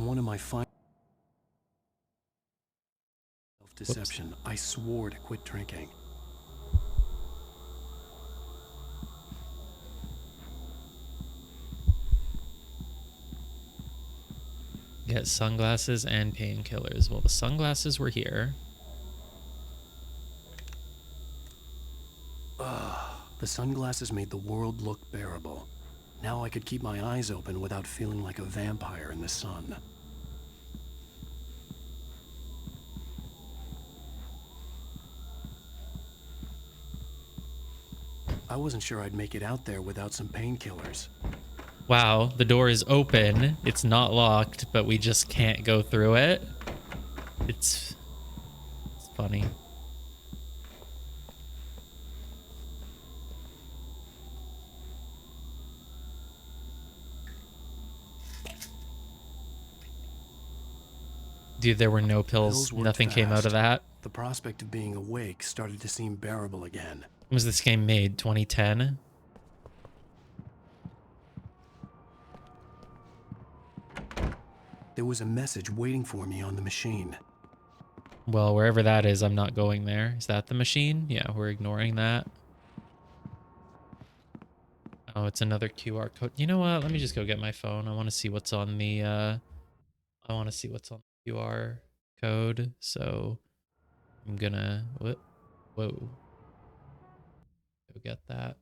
one of my final self-deception, I swore to quit drinking. Get sunglasses and painkillers. Well, the sunglasses were here. The sunglasses made the world look bearable. Now I could keep my eyes open without feeling like a vampire in the sun. I wasn't sure I'd make it out there without some painkillers. Wow, the door is open. It's not locked, but we just can't go through it. It's funny. Dude, there were no pills. Nothing came out of that. The prospect of being awake started to seem bearable again. When was this game made? 2010? There was a message waiting for me on the machine. Well, wherever that is, I'm not going there. Is that the machine? Yeah, we're ignoring that. Oh, it's another QR code. You know what? Let me just go get my phone. I want to see what's on the I want to see what's on the QR code. So I'm gonna whoa. Go get that.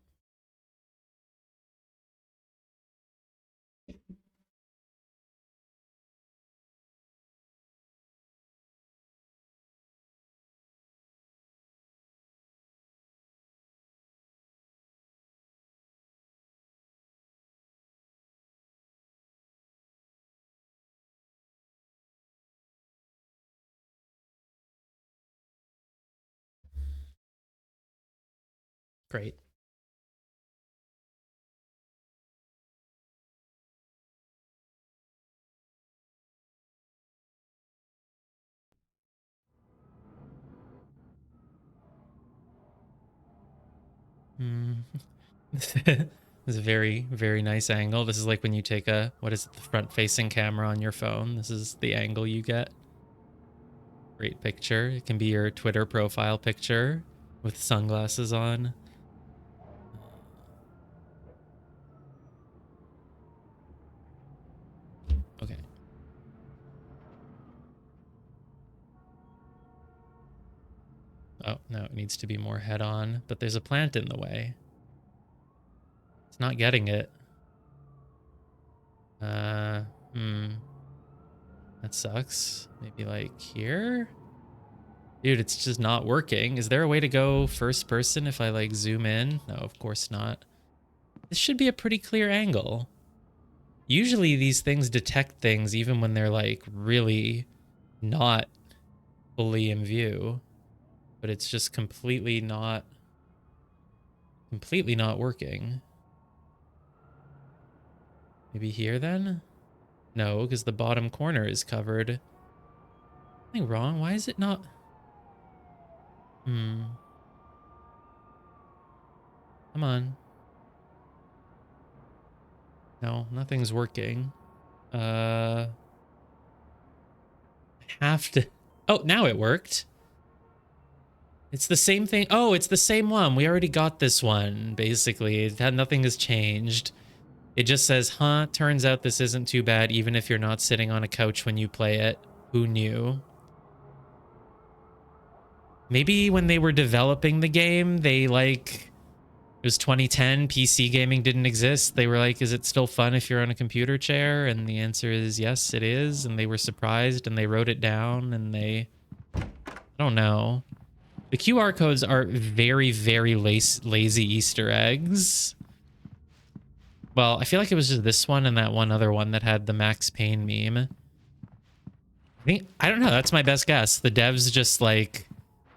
Great. This is a very, very nice angle. This is like when you take a, what is it, the front-facing camera on your phone. This is the angle you get. Great picture. It can be your Twitter profile picture with sunglasses on. Okay. Oh, no, it needs to be more head on, but there's a plant in the way. It's not getting it. That sucks. Maybe like here? Dude, it's just not working. Is there a way to go first person if I like zoom in? No, of course not. This should be a pretty clear angle. Usually these things detect things even when they're like really not fully in view, but it's just completely not working. Maybe here then? No, because the bottom corner is covered. Something wrong? Why is it not? Come on. No, nothing's working. I have to... Oh, now it worked. It's the same thing. Oh, it's the same one. We already got this one, basically. Nothing has changed. It just says, huh, turns out this isn't too bad, even if you're not sitting on a couch when you play it. Who knew? Maybe when they were developing the game, they like... It was 2010, PC gaming didn't exist. They were like, is it still fun if you're on a computer chair? And the answer is yes, it is. And they were surprised and they wrote it down and they... I don't know. The QR codes are very, very lazy Easter eggs. Well, I feel like it was just this one and that one other one that had the Max Payne meme. I don't know, that's my best guess. The devs just like,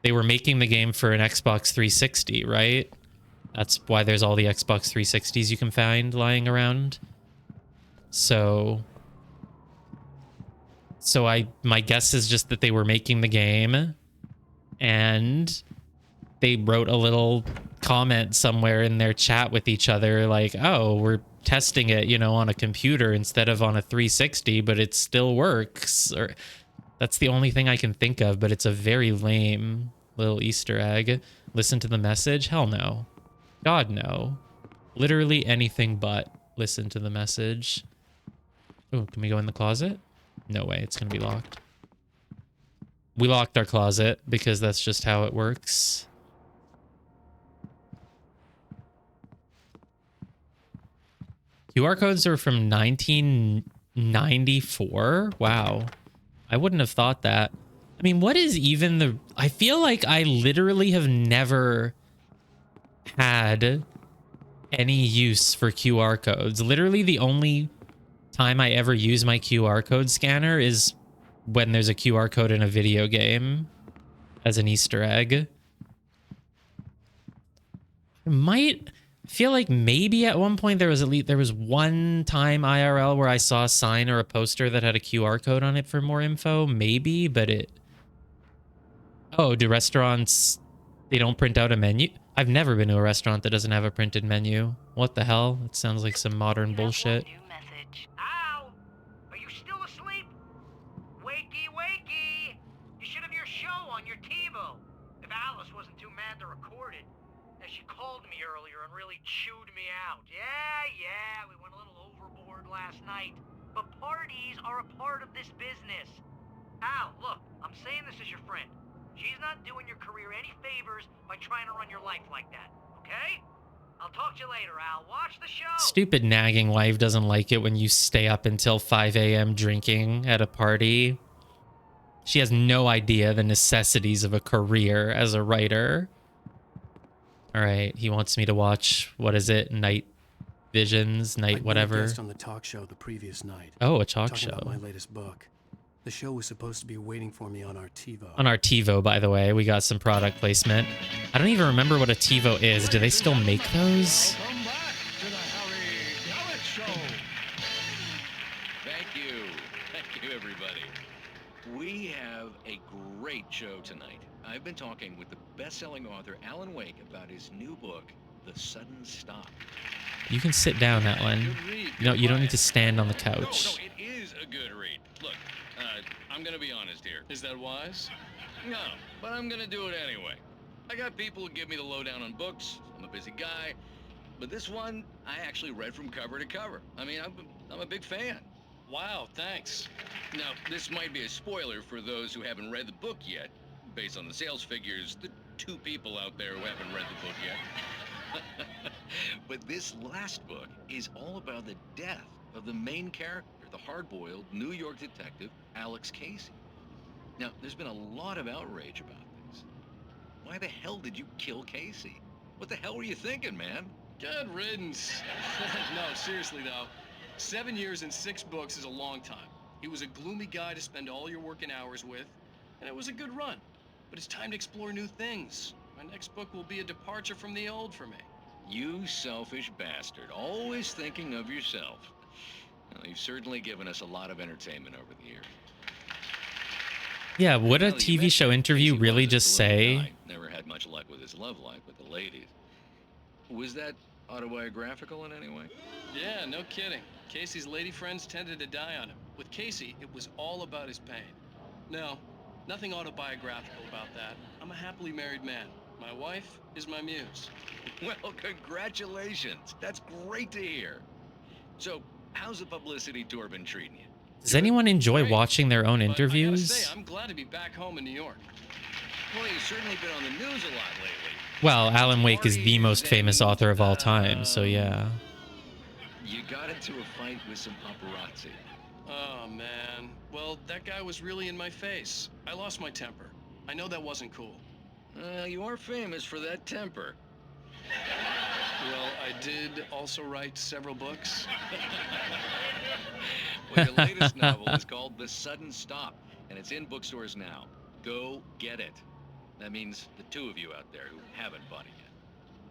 they were making the game for an Xbox 360, right? That's why there's all the Xbox 360s you can find lying around. So my guess is just that they were making the game and they wrote a little comment somewhere in their chat with each other like, oh, we're testing it, you know, on a computer instead of on a 360, but it still works. Or that's the only thing I can think of, but it's a very lame little Easter egg. Listen to the message? Hell no. God, no. Literally anything but listen to the message. Oh, can we go in the closet? No way, it's gonna be locked. We locked our closet because that's just how it works. QR codes are from 1994? Wow. I wouldn't have thought that. I mean, what is even the... I feel like I literally have never had any use for QR codes. Literally the only time I ever use my QR code scanner is when there's a QR code in a video game as an Easter egg. I might feel like maybe at one point there was one time IRL where I saw a sign or a poster that had a QR code on it for more info. Maybe, but it... Oh, do restaurants... They don't print out a menu? I've never been to a restaurant that doesn't have a printed menu. What the hell? That sounds like some modern bullshit. Al, are you still asleep? Wakey, wakey! You should have your show on your TiVo. If Alice wasn't too mad to record it. And she called me earlier and really chewed me out. Yeah, we went a little overboard last night. But parties are a part of this business. Al, look, I'm saying this as your friend. She's not doing your career any favors by trying to run your life like that, okay? I'll talk to you later, Al. Watch the show. Stupid nagging wife doesn't like it when you stay up until 5 a.m. drinking at a party. She has no idea the necessities of a career as a writer. All right, he wants me to watch, what is it, Night Visions, Night whatever. I was a guest on the talk show the previous night. Oh, a talk talking show. About my latest book. The show was supposed to be waiting for me on our TiVo. On our TiVo, by the way, we got some product placement. I don't even remember what a TiVo is. Do they still make those? Welcome back to the Harry Gallet Show. Thank you, everybody. We have a great show tonight. I've been talking with the best-selling author Alan Wake about his new book, The Sudden Stop. You can sit down, Alan. Good read. No, you don't need to stand on the couch. No, it is a good read. Look, I'm gonna be honest here. Is that wise? No, but I'm gonna do it anyway. I got people who give me the lowdown on books. I'm a busy guy. But this one, I actually read from cover to cover. I mean, I'm a big fan. Wow, thanks. Now, this might be a spoiler for those who haven't read the book yet. Based on the sales figures, the 2 people out there who haven't read the book yet. But this last book is all about the death of the main character, the hard-boiled New York detective, Alex Casey. Now, there's been a lot of outrage about this. Why the hell did you kill Casey? What the hell were you thinking, man? Good riddance. No, seriously though. 7 years and 6 books is a long time. He was a gloomy guy to spend all your working hours with, and it was a good run. But it's time to explore new things. My next book will be a departure from the old for me. You selfish bastard, always thinking of yourself. Well, you've certainly given us a lot of entertainment over the years. Yeah, would a Well, you TV show mentioned interview Casey really was just a little say... guy. Never had much luck with his love life with the ladies. Was that autobiographical in any way? Yeah, no kidding. Casey's lady friends tended to die on him. With Casey, it was all about his pain. No, nothing autobiographical about that. I'm a happily married man. My wife is my muse. Well, congratulations. That's great to hear. So, how's the publicity tour been treating you? Does anyone enjoy Great. watching their own But I gotta interviews? say, I'm glad to be back home in New York. Well, you've certainly been on the news a lot lately. Well, Alan Wake is the Parties most famous and, author of all time, so yeah. You got into a fight with some paparazzi. Oh, man. Well, that guy was really in my face. I lost my temper. I know that wasn't cool. You are famous for that temper. Well, I did also write several books. Well, your latest novel is called The Sudden Stop, and it's in bookstores now. Go get it. That means the 2 of you out there who haven't bought it yet.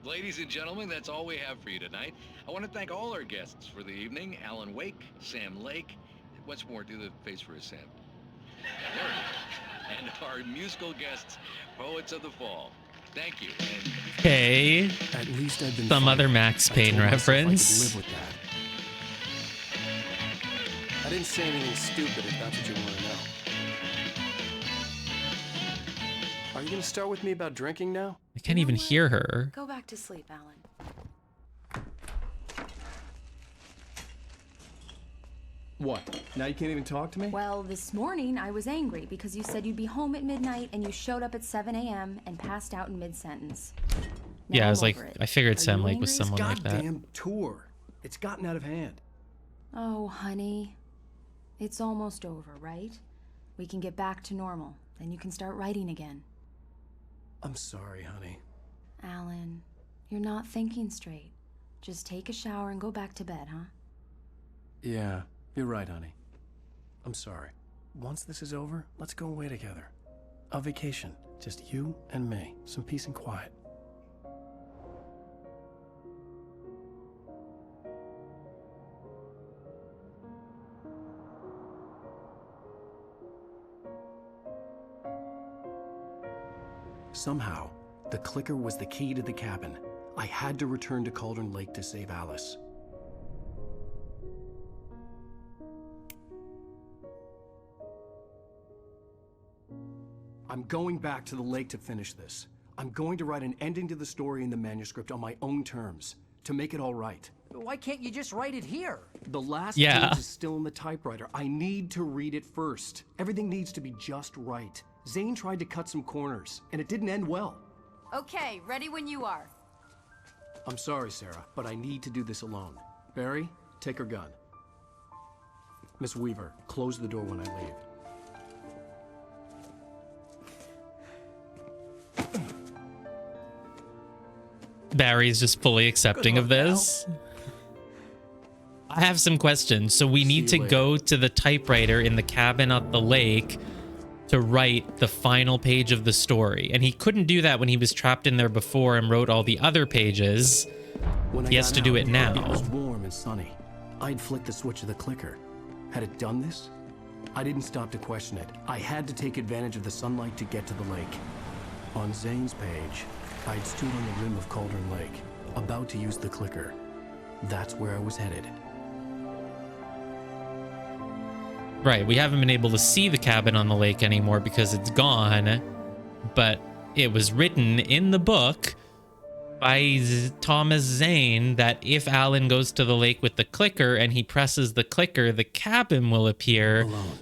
Ladies and gentlemen, that's all we have for you tonight. I want to thank all our guests for the evening. Alan Wake, Sam Lake. What's more, do the face for a Sam. There it is. And our musical guests, Poets of the Fall. Thank you. Okay. At least I've been Some fine. other Max I Payne told myself I could reference. live with that. I didn't say anything stupid if that's what you want to know. Are you gonna start with me about drinking now? I can't even hear her. Go back to sleep, Alan. What? Now you can't even talk to me? Well, this morning I was angry because you said you'd be home at midnight and you showed up at 7 a.m. and passed out in mid-sentence. Yeah, I Now was I'm like, over it. I figured Are Sam you Lake was angry? someone like that. Goddamn tour. It's gotten out of hand. Oh, honey. It's almost over, right? We can get back to normal. Then you can start writing again. I'm sorry, honey. Alan, you're not thinking straight. Just take a shower and go back to bed, huh? Yeah, you're right, honey. I'm sorry. Once this is over, let's go away together. A vacation. Just you and me. Some peace and quiet. Somehow, the clicker was the key to the cabin. I had to return to Cauldron Lake to save Alice. I'm going back to the lake to finish this. I'm going to write an ending to the story in the manuscript on my own terms, to make it all right. Why can't you just write it here? The last Yeah. page is still in the typewriter. I need to read it first. Everything needs to be just right. Zane tried to cut some corners, and it didn't end well. Okay, ready when you are. I'm sorry, Sarah, but I need to do this alone. Barry, take her gun. Miss Weaver, close the door when I leave. Barry's just fully accepting of this. I have some questions. So we need See to you go to the typewriter in the cabin at the lake to write the final page of the story. And he couldn't do that when he was trapped in there before and wrote all the other pages. When I He has got to do out, it now. It was warm and sunny. I'd flicked the switch of the clicker. Had it done this? I didn't stop to question it. I had to take advantage of the sunlight to get to the lake. On Zane's page, I'd stood on the rim of Cauldron Lake, about to use the clicker. That's where I was headed. Right, we haven't been able to see the cabin on the lake anymore because it's gone, but it was written in the book by Thomas Zane that if Alan goes to the lake with the clicker and he presses the clicker, the cabin will appear. Alone,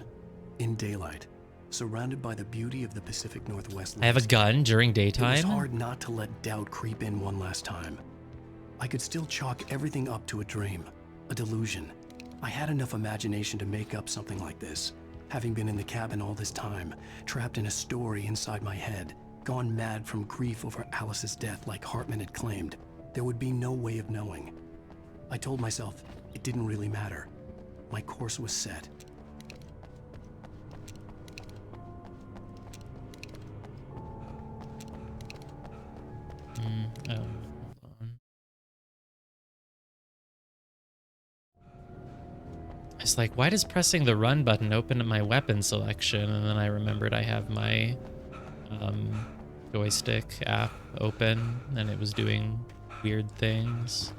in daylight, surrounded by the beauty of the Pacific Northwest. I have a landscape. gun during It was daytime. hard not to let doubt creep in one last time. I could still chalk everything up to a dream, a delusion. I had enough imagination to make up something like this, having been in the cabin all this time, trapped in a story inside my head, gone mad from grief over Alice's death like Hartman had claimed. There would be no way of knowing. I told myself it didn't really matter. My course was set. Oh, hold on. It's like, why does pressing the run button open my weapon selection? And then I remembered I have my joystick app open and it was doing weird things.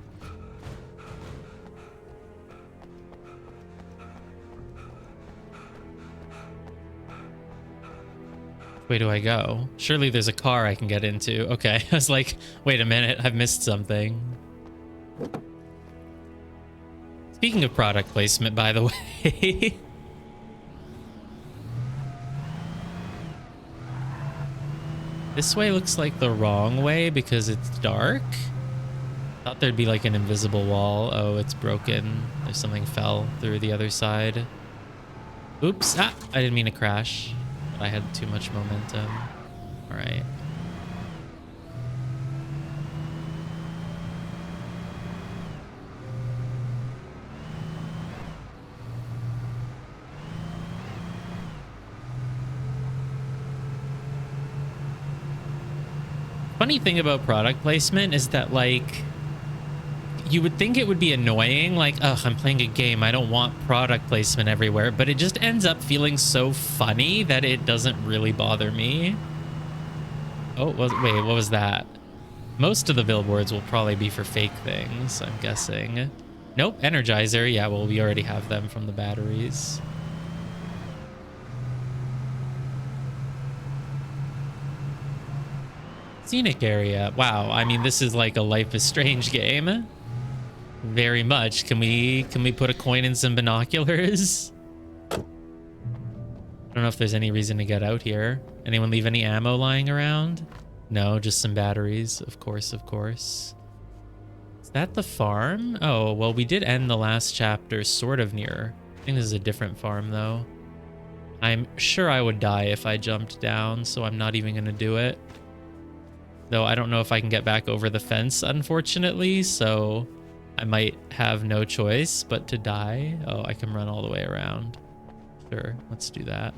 Which way do I go? Surely there's a car I can get into. Okay, I was like, wait a minute, I've missed something. Speaking of product placement, by the way. This way looks like the wrong way because it's dark. Thought there'd be like an invisible wall. Oh, it's broken. There's something fell through the other side. Oops. Ah, I didn't mean to crash. But I had too much momentum. All right. Funny thing about product placement is that, like, you would think it would be annoying, like, ugh, I'm playing a game, I don't want product placement everywhere, but it just ends up feeling so funny that it doesn't really bother me. Oh, wait, what was that? Most of the billboards will probably be for fake things, I'm guessing. Nope, Energizer. Yeah, well, we already have them from the batteries. Scenic area. Wow, I mean, this is like a Life is Strange game. Very much. Can we put a coin in some binoculars? I don't know if there's any reason to get out here. Anyone leave any ammo lying around? No, just some batteries. Of course, of course. Is that the farm? Oh, well, we did end the last chapter sort of near. I think this is a different farm, though. I'm sure I would die if I jumped down, so I'm not even going to do it. Though I don't know if I can get back over the fence, unfortunately, so I might have no choice but to die. Oh, I can run all the way around. Sure, let's do that.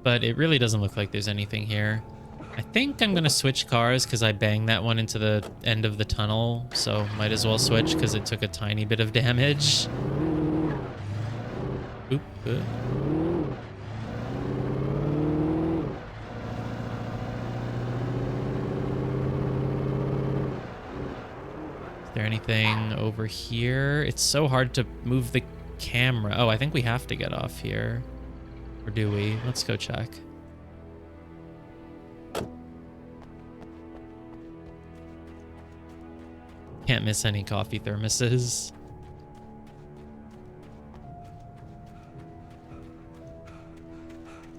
But it really doesn't look like there's anything here. I think I'm gonna switch cars because I banged that one into the end of the tunnel, so might as well switch because it took a tiny bit of damage. Oop. Is there anything over here? It's so hard to move the camera. Oh, I think we have to get off here. Or do we? Let's go check. Can't miss any coffee thermoses.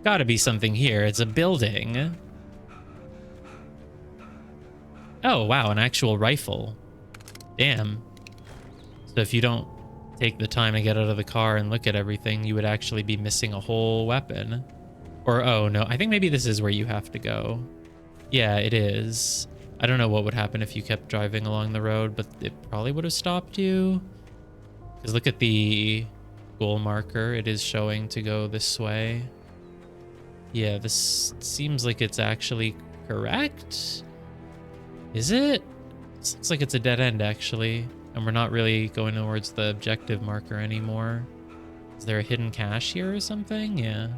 Gotta be something here. It's a building. Oh, wow, an actual rifle. Damn. So if you don't take the time to get out of the car and look at everything, you would actually be missing a whole weapon. Or, oh, no, I think maybe this is where you have to go. Yeah, it is. I don't know what would happen if you kept driving along the road, but it probably would have stopped you. Because look at the goal marker. It is showing to go this way. Yeah, this seems like it's actually correct. Is it? This looks like it's a dead end, actually. And we're not really going towards the objective marker anymore. Is there a hidden cache here or something? Yeah.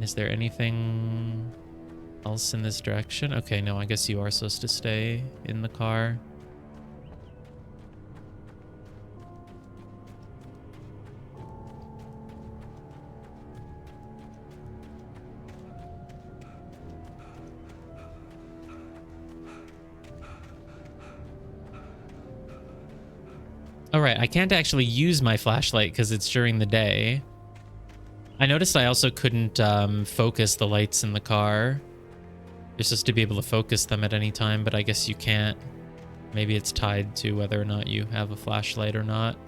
Is there anything else in this direction? Okay, no, I guess you are supposed to stay in the car. All right, I can't actually use my flashlight because it's during the day. I noticed I also couldn't focus the lights in the car. You're supposed to be able to focus them at any time, but I guess you can't. Maybe it's tied to whether or not you have a flashlight or not.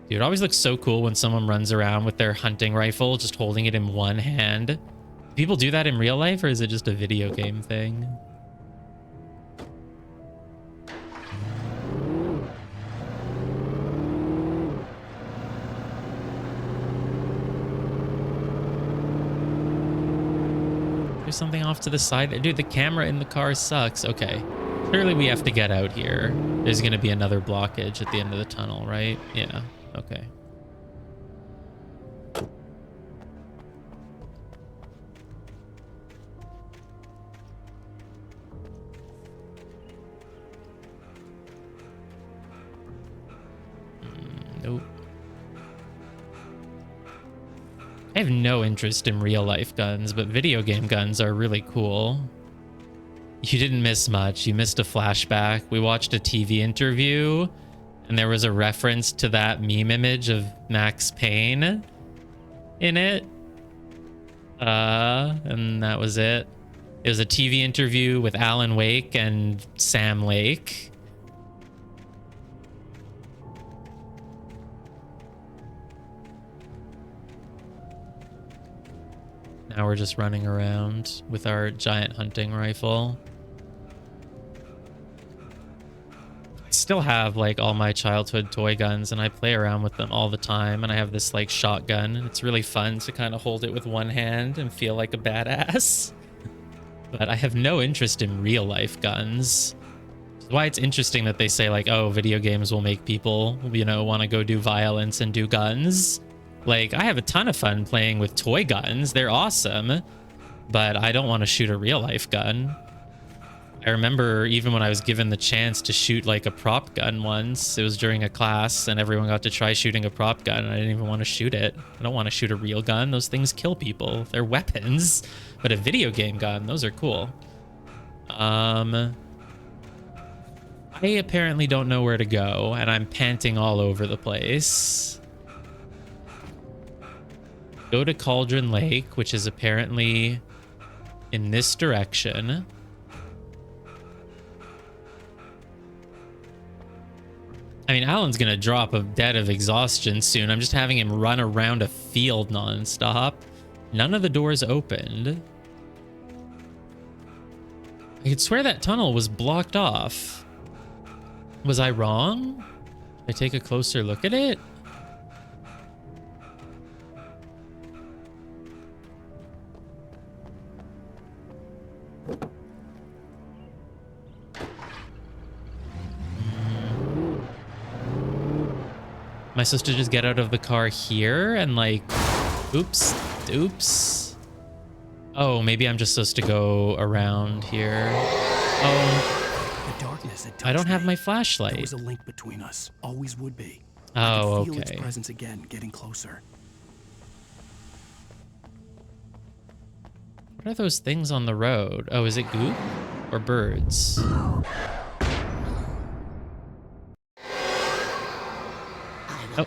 Dude, it always looks so cool when someone runs around with their hunting rifle, just holding it in one hand. Do people do that in real life, or is it just a video game thing? There's something off to the side. Dude, the camera in the car sucks. Okay. Clearly we have to get out here. There's going to be another blockage at the end of the tunnel, right? Yeah. Okay. Nope. I have no interest in real life guns, but video game guns are really cool. You didn't miss much. You missed a flashback. We watched a TV interview and there was a reference to that meme image of Max Payne in it. And that was it. It was a TV interview with Alan Wake and Sam Lake. Now we're just running around with our giant hunting rifle. still have like all my childhood toy guns and I play around with them all the time. And I have this like shotgun. It's really fun to kind of hold it with one hand and feel like a badass. But I have no interest in real life guns. That's why it's interesting that they say like, oh, video games will make people, you know, want to go do violence and do guns. Like, I have a ton of fun playing with toy guns. They're awesome. But I don't want to shoot a real life gun. I remember even when I was given the chance to shoot like a prop gun once, it was during a class and everyone got to try shooting a prop gun and I didn't even want to shoot it. I don't want to shoot a real gun. Those things kill people. They're weapons. But a video game gun, those are cool. I apparently don't know where to go and I'm panting all over the place. Go to Cauldron Lake, which is apparently in this direction. I mean, Alan's gonna drop dead of exhaustion soon. I'm just having him run around a field nonstop. None of the doors opened. I could swear that tunnel was blocked off. Was I wrong? Did I take a closer look at it? Am I supposed to just get out of the car here and like, oops. Oh, maybe I'm just supposed to go around here. Oh, The darkness had touched I don't have me. my There flashlight. was a link between us. Always would be. Oh, I could feel okay. its presence again, getting closer. What are those things on the road? Oh, is it goop or birds? Oh.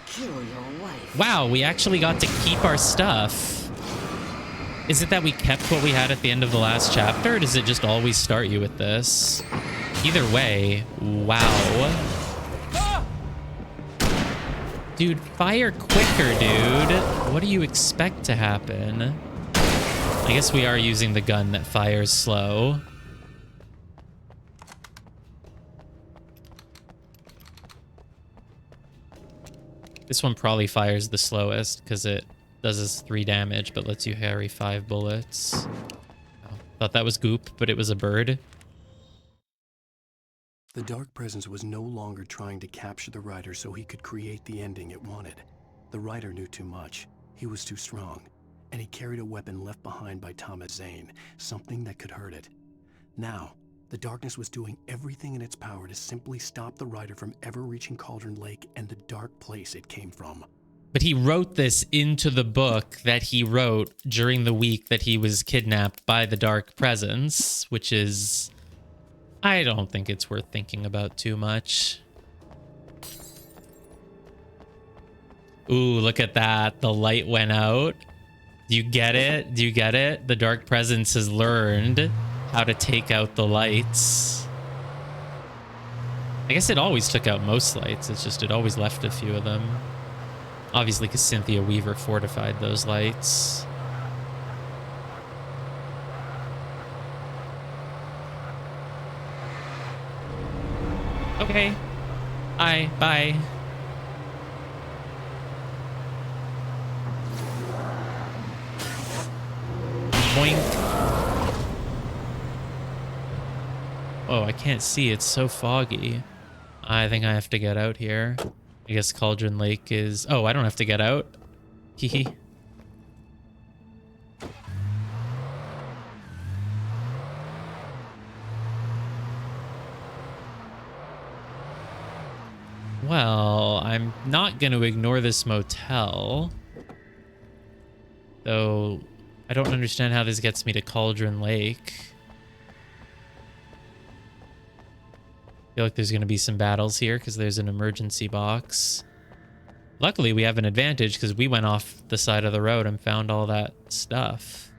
Kill your wife. Wow, we actually got to keep our stuff. Is it that we kept what we had at the end of the last chapter, or does it just always start you with this? Either way, wow. Dude, fire quicker, dude. What do you expect to happen? I guess we are using the gun that fires slow. This one probably fires the slowest because it does us 3 damage, but lets you carry 5 bullets. Oh, thought that was goop, but it was a bird. The dark presence was no longer trying to capture the writer so he could create the ending it wanted. The writer knew too much. He was too strong. And he carried a weapon left behind by Thomas Zane, something that could hurt it. Now, the darkness was doing everything in its power to simply stop the writer from ever reaching Cauldron Lake and the dark place it came from. But he wrote this into the book that he wrote during the week that he was kidnapped by the dark presence, which is... I don't think it's worth thinking about too much. Ooh, look at that. The light went out. Do you get it? Do you get it? The dark presence has learned how to take out the lights. I guess it always took out most lights. It's just it always left a few of them. Obviously, because Cynthia Weaver fortified those lights. Okay. Bye. Boink. Oh, I can't see. It's so foggy. I think I have to get out here. I guess Cauldron Lake is... Oh, I don't have to get out. Hehe. Well, I'm not going to ignore this motel. Though, I don't understand how this gets me to Cauldron Lake. I feel like there's going to be some battles here because there's an emergency box. Luckily, we have an advantage because we went off the side of the road and found all that stuff.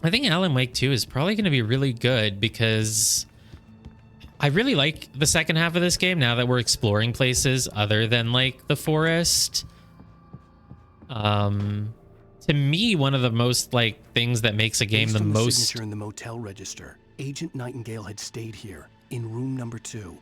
I think Alan Wake 2 is probably going to be really good because I really like the second half of this game now that we're exploring places other than like the forest. To me, one of the most like things that makes a game Based the on most signature in the motel register, Agent Nightingale had stayed here in room number 2.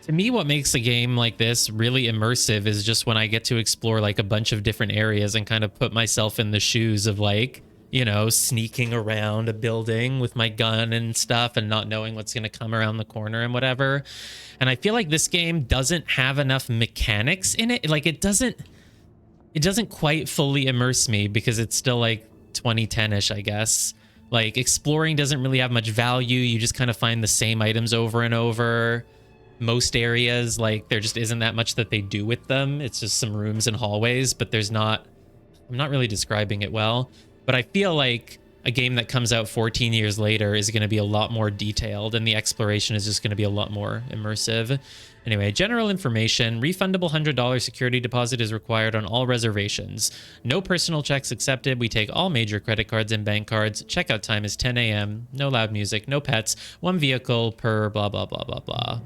To me, what makes a game like this really immersive is just when I get to explore like a bunch of different areas and kind of put myself in the shoes of like, you know, sneaking around a building with my gun and stuff and not knowing what's going to come around the corner and whatever. And I feel like this game doesn't have enough mechanics in it. Like it doesn't quite fully immerse me because it's still like 2010-ish, I guess. Like exploring doesn't really have much value. You just kind of find the same items over and over. Most areas, like there just isn't that much that they do with them. It's just some rooms and hallways, but I'm not really describing it well, but I feel like a game that comes out 14 years later is going to be a lot more detailed and the exploration is just going to be a lot more immersive. Anyway, general information. Refundable $100 security deposit is required on all reservations. No personal checks accepted. We take all major credit cards and bank cards. Checkout time is 10 a.m. No loud music, no pets, 1 vehicle per blah, blah, blah, blah, blah.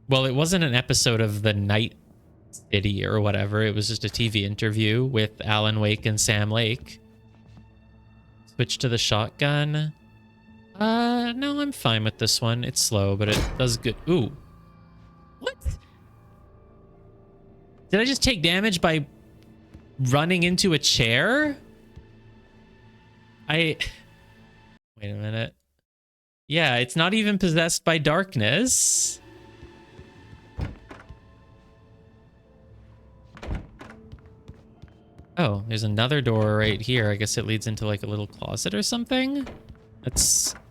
Well, it wasn't an episode of The Night City or whatever. It was just a TV interview with Alan Wake and Sam Lake. Switch to the shotgun. No, I'm fine with this one. It's slow, but it does good. Ooh. What? Did I just take damage by running into a chair? Wait a minute. Yeah, it's not even possessed by darkness. Oh, there's another door right here. I guess it leads into like a little closet or something.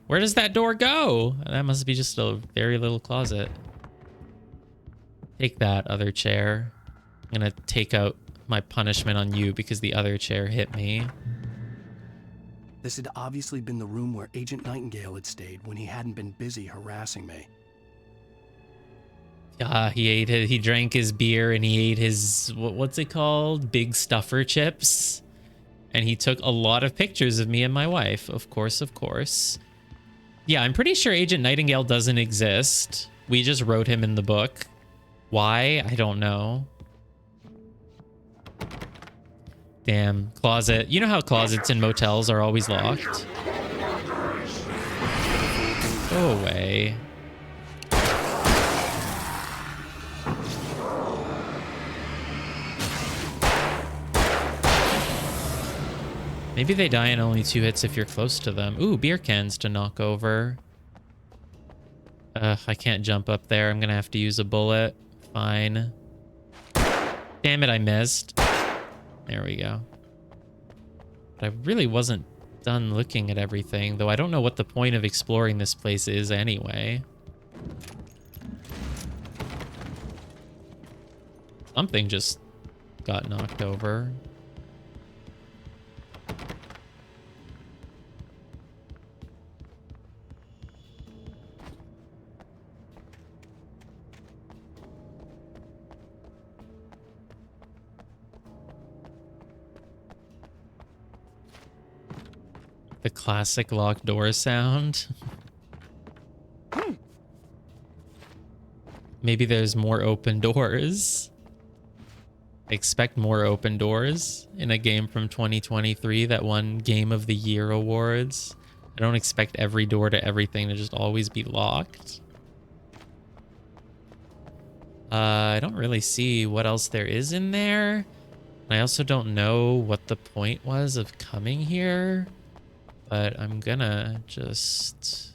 Where does that door go? That must be just a very little closet. Take that, other chair. I'm gonna take out my punishment on you because the other chair hit me. This had obviously been the room where Agent Nightingale had stayed when he hadn't been busy harassing me. He drank his beer and he ate his, what's it called? Big stuffer chips. And he took a lot of pictures of me and my wife. Of course, of course. Yeah, I'm pretty sure Agent Nightingale doesn't exist. We just wrote him in the book. Why? I don't know. Damn, closet. You know how closets in motels are always locked? Go away. Maybe they die in only 2 hits if you're close to them. Ooh, beer cans to knock over. I can't jump up there. I'm gonna have to use a bullet. Fine. Damn it, I missed. There we go. But I really wasn't done looking at everything, though I don't know what the point of exploring this place is anyway. Something just got knocked over. The classic locked door sound. Maybe there's more open doors. I expect more open doors in a game from 2023 that won Game of the Year awards. I don't expect every door to everything to just always be locked. I don't really see what else there is in there. I also don't know what the point was of coming here. But I'm gonna just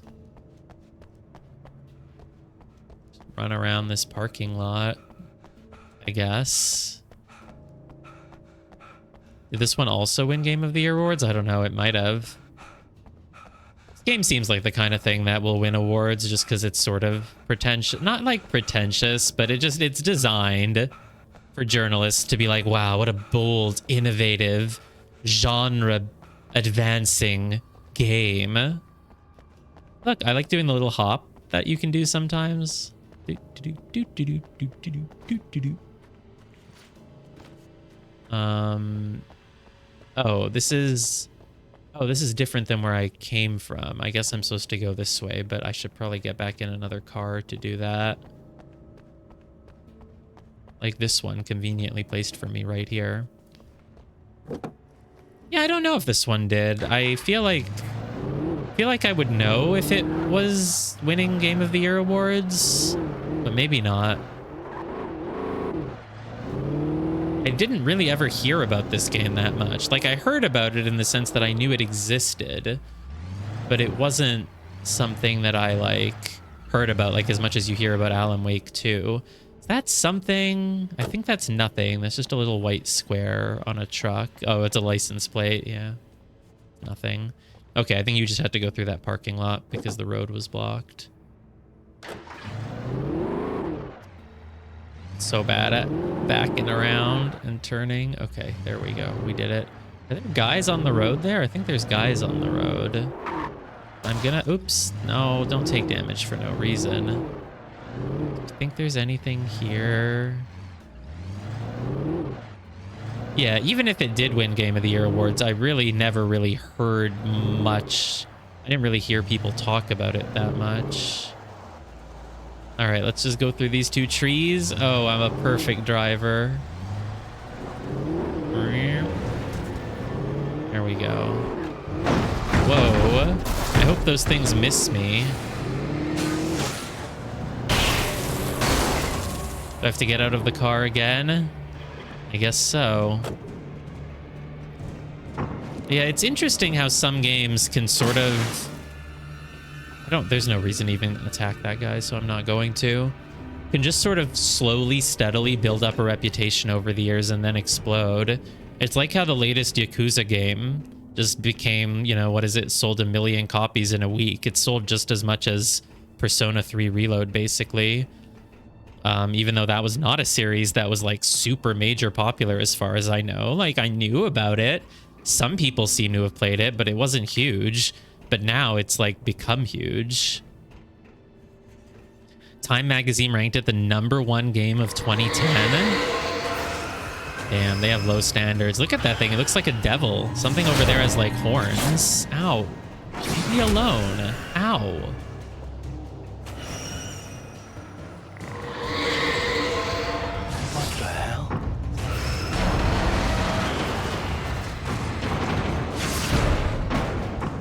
run around this parking lot, I guess. Did this one also win Game of the Year awards? I don't know, it might have. This game seems like the kind of thing that will win awards just because it's sort of pretentious. Not like pretentious, but it's designed for journalists to be like, wow, what a bold, innovative, genre advancing game. Look, I like doing the little hop that you can do sometimes. Oh, this is different than where I came from. I guess I'm supposed to go this way, but I should probably get back in another car to do that. Like this one conveniently placed for me right here. Yeah, I don't know if this one did. I feel like I would know if it was winning Game of the Year awards, but maybe not. I didn't really ever hear about this game that much. Like, I heard about it in the sense that I knew it existed, but it wasn't something that I, like, heard about, like, as much as you hear about Alan Wake 2. Is that something? I think that's nothing. That's just a little white square on a truck. Oh, it's a license plate. Yeah. Nothing. Okay, I think you just had to go through that parking lot because the road was blocked. So bad at backing around and turning. Okay, there we go. We did it. Are there guys on the road there? I think there's guys on the road. I'm gonna... Oops. No, don't take damage for no reason. Do you think there's anything here? Yeah, even if it did win Game of the Year awards, I really never really heard much. I didn't really hear people talk about it that much. All right, let's just go through these two trees. Oh, I'm a perfect driver. There we go. Whoa. I hope those things miss me. Do I have to get out of the car again? I guess so. Yeah, it's interesting how some games can sort of... there's no reason to even attack that guy, so I'm not going to. Can just sort of slowly, steadily build up a reputation over the years and then explode. It's like how the latest Yakuza game just became, you know, what is it? Sold 1 million copies in a week. It sold just as much as Persona 3 Reload, basically. Even though that was not a series that was like super major popular as far as I know. Like, I knew about it. Some people seem to have played it, but it wasn't huge. But now it's like become huge. Time Magazine ranked it the #1 game of 2010. Damn, they have low standards. Look at that thing. It looks like a devil. Something over there has like horns. Ow. Leave me alone. Ow. What the hell?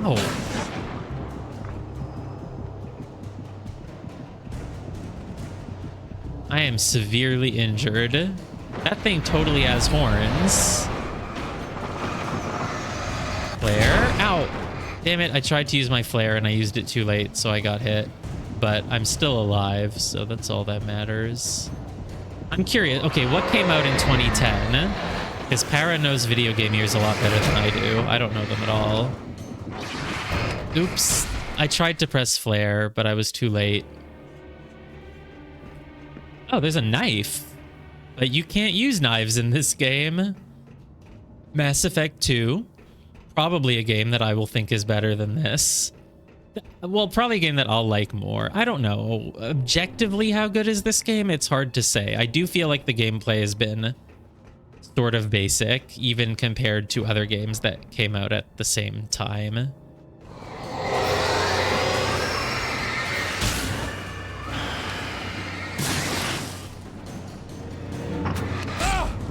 Oh. I am severely injured. That thing totally has horns. Flare. Ow. Damn it. I tried to use my flare and I used it too late, so I got hit. But I'm still alive, so that's all that matters. I'm curious. Okay, what came out in 2010? Because Para knows video game years a lot better than I do. I don't know them at all. Oops. I tried to press flare, but I was too late. Oh, there's a knife. But you can't use knives in this game. Mass Effect 2. Probably a game that I will think is better than this. Well, probably a game that I'll like more. I don't know. Objectively, how good is this game? It's hard to say. I do feel like the gameplay has been sort of basic, even compared to other games that came out at the same time.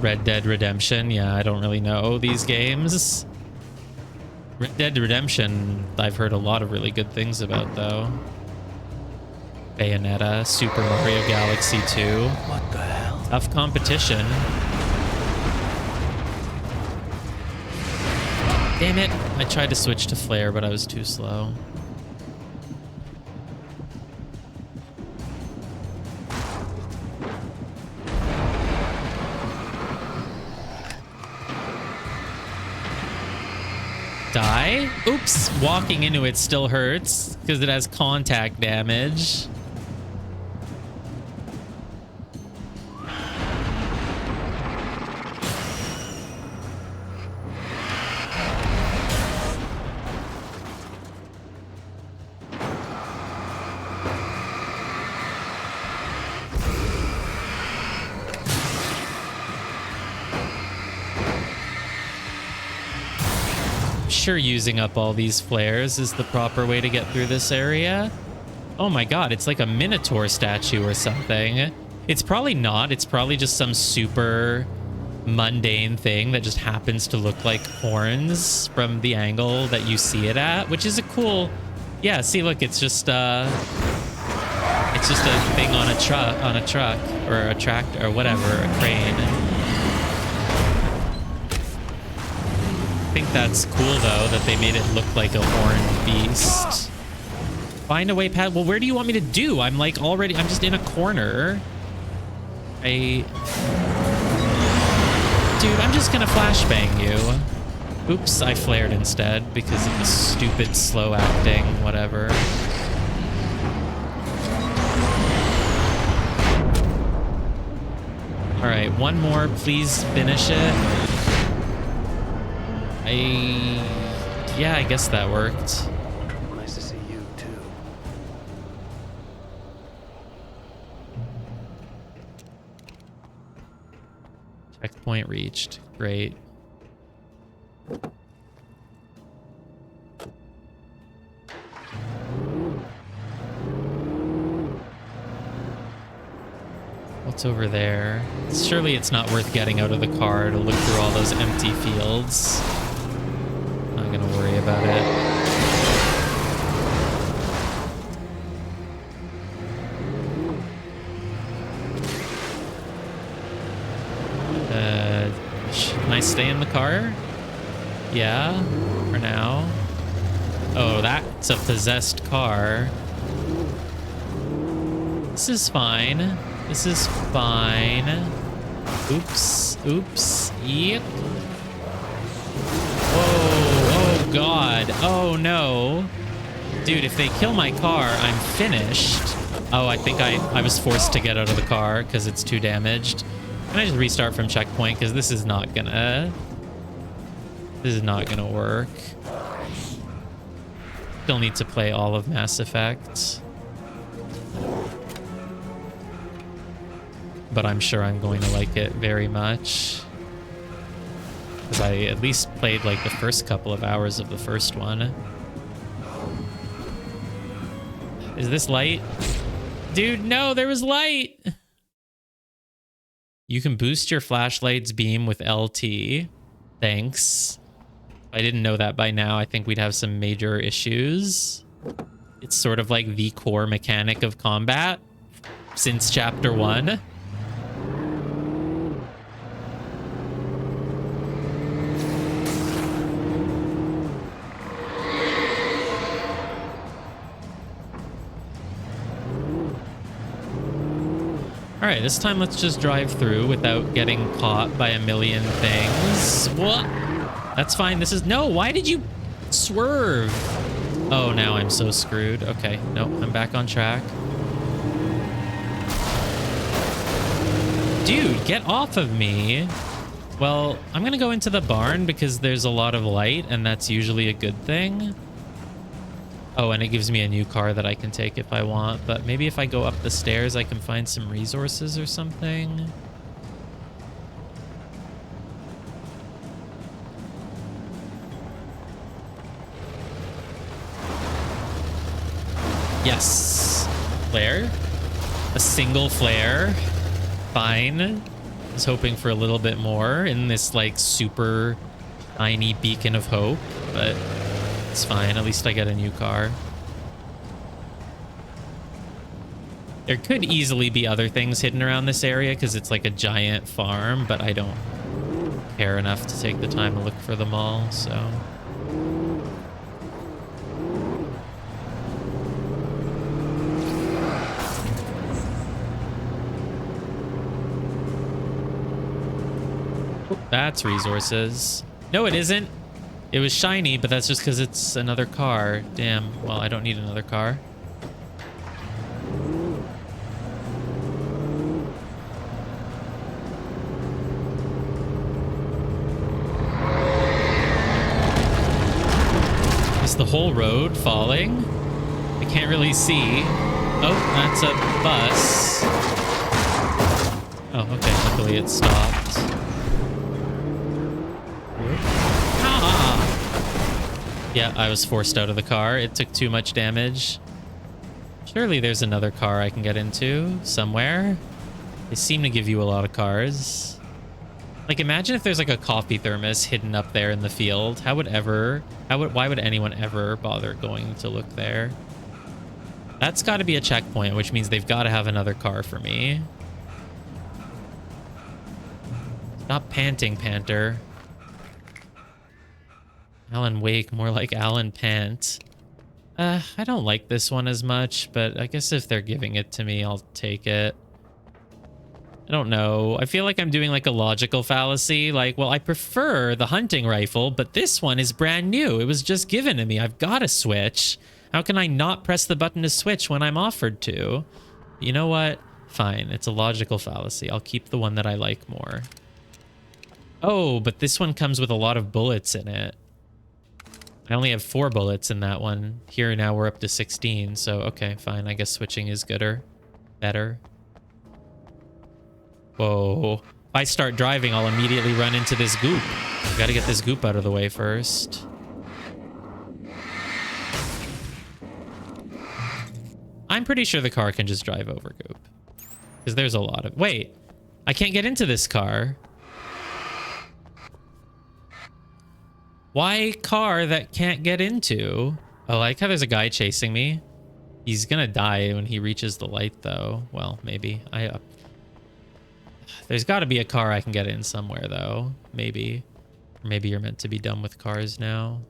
Red Dead Redemption. Yeah, I don't really know these games. Red Dead Redemption, I've heard a lot of really good things about, though. Bayonetta, Super Mario Galaxy 2. What the hell? Tough competition. Damn it. I tried to switch to flare, but I was too slow. Die? Oops, walking into it still hurts because it has contact damage. Sure, using up all these flares is the proper way to get through this area. Oh my god, it's like a Minotaur statue or something. It's probably not. It's probably just some super mundane thing that just happens to look like horns from the angle that you see it at, which is a cool... Yeah, see, look, it's just a thing on a truck, or a tractor, or whatever, a crane. I think that's cool, though, that they made it look like a horned beast. Find a way past... Well, where do you want me to do? I'm like already... I'm just in a corner. Dude, I'm just gonna flashbang you. Oops, I flared instead because of the stupid slow acting, whatever. All right, one more, please finish it. Yeah, I guess that worked. Nice to see you, too. Checkpoint reached. Great. What's over there? Surely it's not worth getting out of the car to look through all those empty fields. Not gonna worry about it. Can I stay in the car? Yeah, for now. Oh, that's a possessed car. This is fine. This is fine. Oops. Oops. Yep. Whoa. Oh, God. Oh, no. Dude, if they kill my car, I'm finished. Oh, I think I was forced to get out of the car because it's too damaged. Can I just restart from checkpoint? Because this is not gonna... This is not gonna work. Still need to play all of Mass Effect. But I'm sure I'm going to like it very much. Because I at least played like the first couple of hours of the first one. Is this light? Dude, no, there was light! You can boost your flashlight's beam with LT. Thanks. If I didn't know that by now, I think we'd have some major issues. It's sort of like the core mechanic of combat since Chapter 1. All right, this time let's just drive through without getting caught by a million things. What? That's fine. This is... No, why did you swerve? Oh, now I'm so screwed. Okay, nope, I'm back on track. Dude, get off of me. Well, I'm going to go into the barn because there's a lot of light, and that's usually a good thing. Oh, and it gives me a new car that I can take if I want, but maybe if I go up the stairs, I can find some resources or something. Yes. Flare. A single flare. Fine. I was hoping for a little bit more in this, like, super tiny beacon of hope, but... It's fine, at least I get a new car. There could easily be other things hidden around this area because it's like a giant farm, but I don't care enough to take the time to look for them all, so... Oh, that's resources. No, it isn't. It was shiny, but that's just because it's another car. Damn. Well, I don't need another car. Is the whole road falling? I can't really see. Oh, that's a bus. Oh, okay. Luckily it stopped. Yeah, I was forced out of the car. It took too much damage. Surely there's another car I can get into somewhere. They seem to give you a lot of cars. Like, imagine if there's like a coffee thermos hidden up there in the field. Why would anyone ever bother going to look there? That's got to be a checkpoint, which means they've got to have another car for me. Stop panting, Panter. Alan Wake, more like Alan Pant. I don't like this one as much, but I guess if they're giving it to me, I'll take it. I don't know. I feel like I'm doing like a logical fallacy. Like, well, I prefer the hunting rifle, but this one is brand new. It was just given to me. I've got to switch. How can I not press the button to switch when I'm offered to? You know what? Fine. It's a logical fallacy. I'll keep the one that I like more. Oh, but this one comes with a lot of bullets in it. I only have 4 bullets in that one. Here now we're up to 16, so okay, fine. I guess switching is better. Whoa. If I start driving, I'll immediately run into this goop. I gotta get this goop out of the way first. I'm pretty sure the car can just drive over goop. Because there's a lot of... Wait, I can't get into this car. Why car that can't get into? I like how there's a guy chasing me. He's gonna die when he reaches the light, though. Well, maybe. There's got to be a car I can get in somewhere, though. Maybe. Or maybe you're meant to be done with cars now.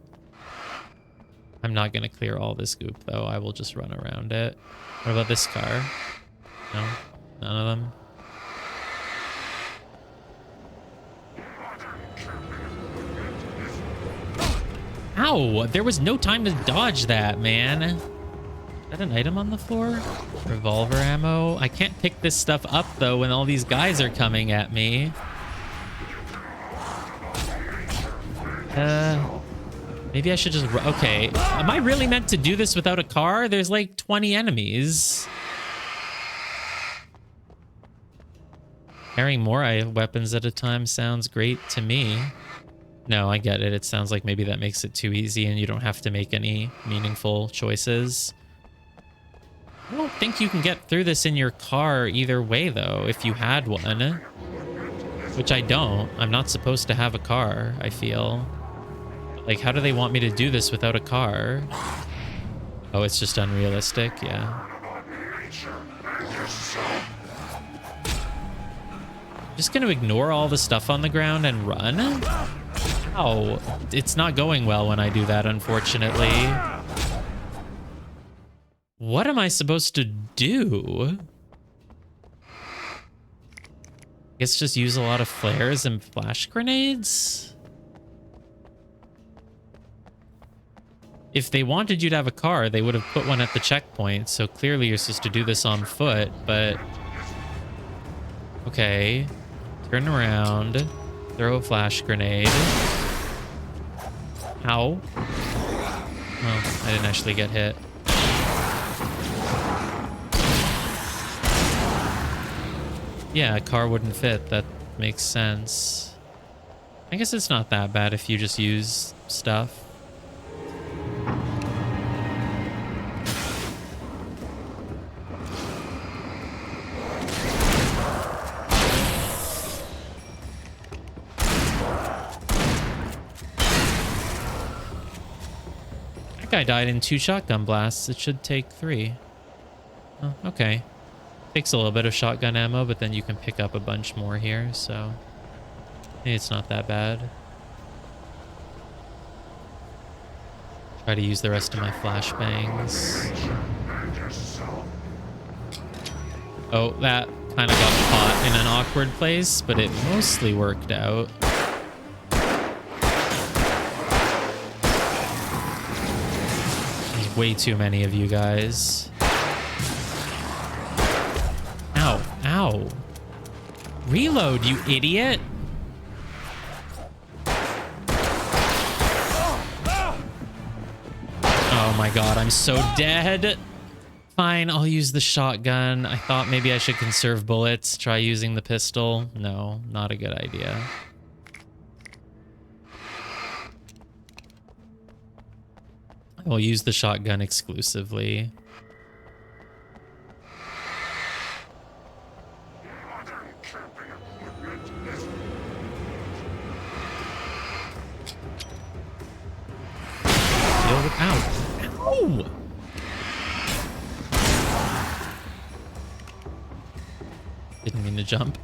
I'm not gonna clear all this goop, though. I will just run around it. What about this car? No? None of them? Ow! There was no time to dodge that, man. Is that an item on the floor? Revolver ammo. I can't pick this stuff up, though, when all these guys are coming at me. Maybe I should just... Okay. Am I really meant to do this without a car? There's like 20 enemies. Carrying more weapons at a time sounds great to me. No, I get it. It sounds like maybe that makes it too easy and you don't have to make any meaningful choices. I don't think you can get through this in your car either way, though, if you had one. Which I don't. I'm not supposed to have a car, I feel. Like, how do they want me to do this without a car? Oh, it's just unrealistic? Yeah. Just gonna ignore all the stuff on the ground and run? Oh, it's not going well when I do that, unfortunately. What am I supposed to do? I guess just use a lot of flares and flash grenades? If they wanted you to have a car, they would have put one at the checkpoint, so clearly you're supposed to do this on foot, but... Okay. Turn around. Throw a flash grenade. Ow. Oh, I didn't actually get hit. Yeah, a car wouldn't fit. That makes sense. I guess it's not that bad if you just use stuff. That guy died in 2 shotgun blasts. It should take 3. Oh, okay. Takes a little bit of shotgun ammo, but then you can pick up a bunch more here, so maybe it's not that bad. Try to use the rest of my flashbangs. Oh, that kind of got caught in an awkward place, but it mostly worked out. There's way too many of you guys. Ow, ow. Reload, you idiot. Oh my god, I'm so dead. Fine, I'll use the shotgun. I thought maybe I should conserve bullets. Try using the pistol. No, not a good idea. I will use the shotgun exclusively. deal with. Ow! Ow! Didn't mean to jump.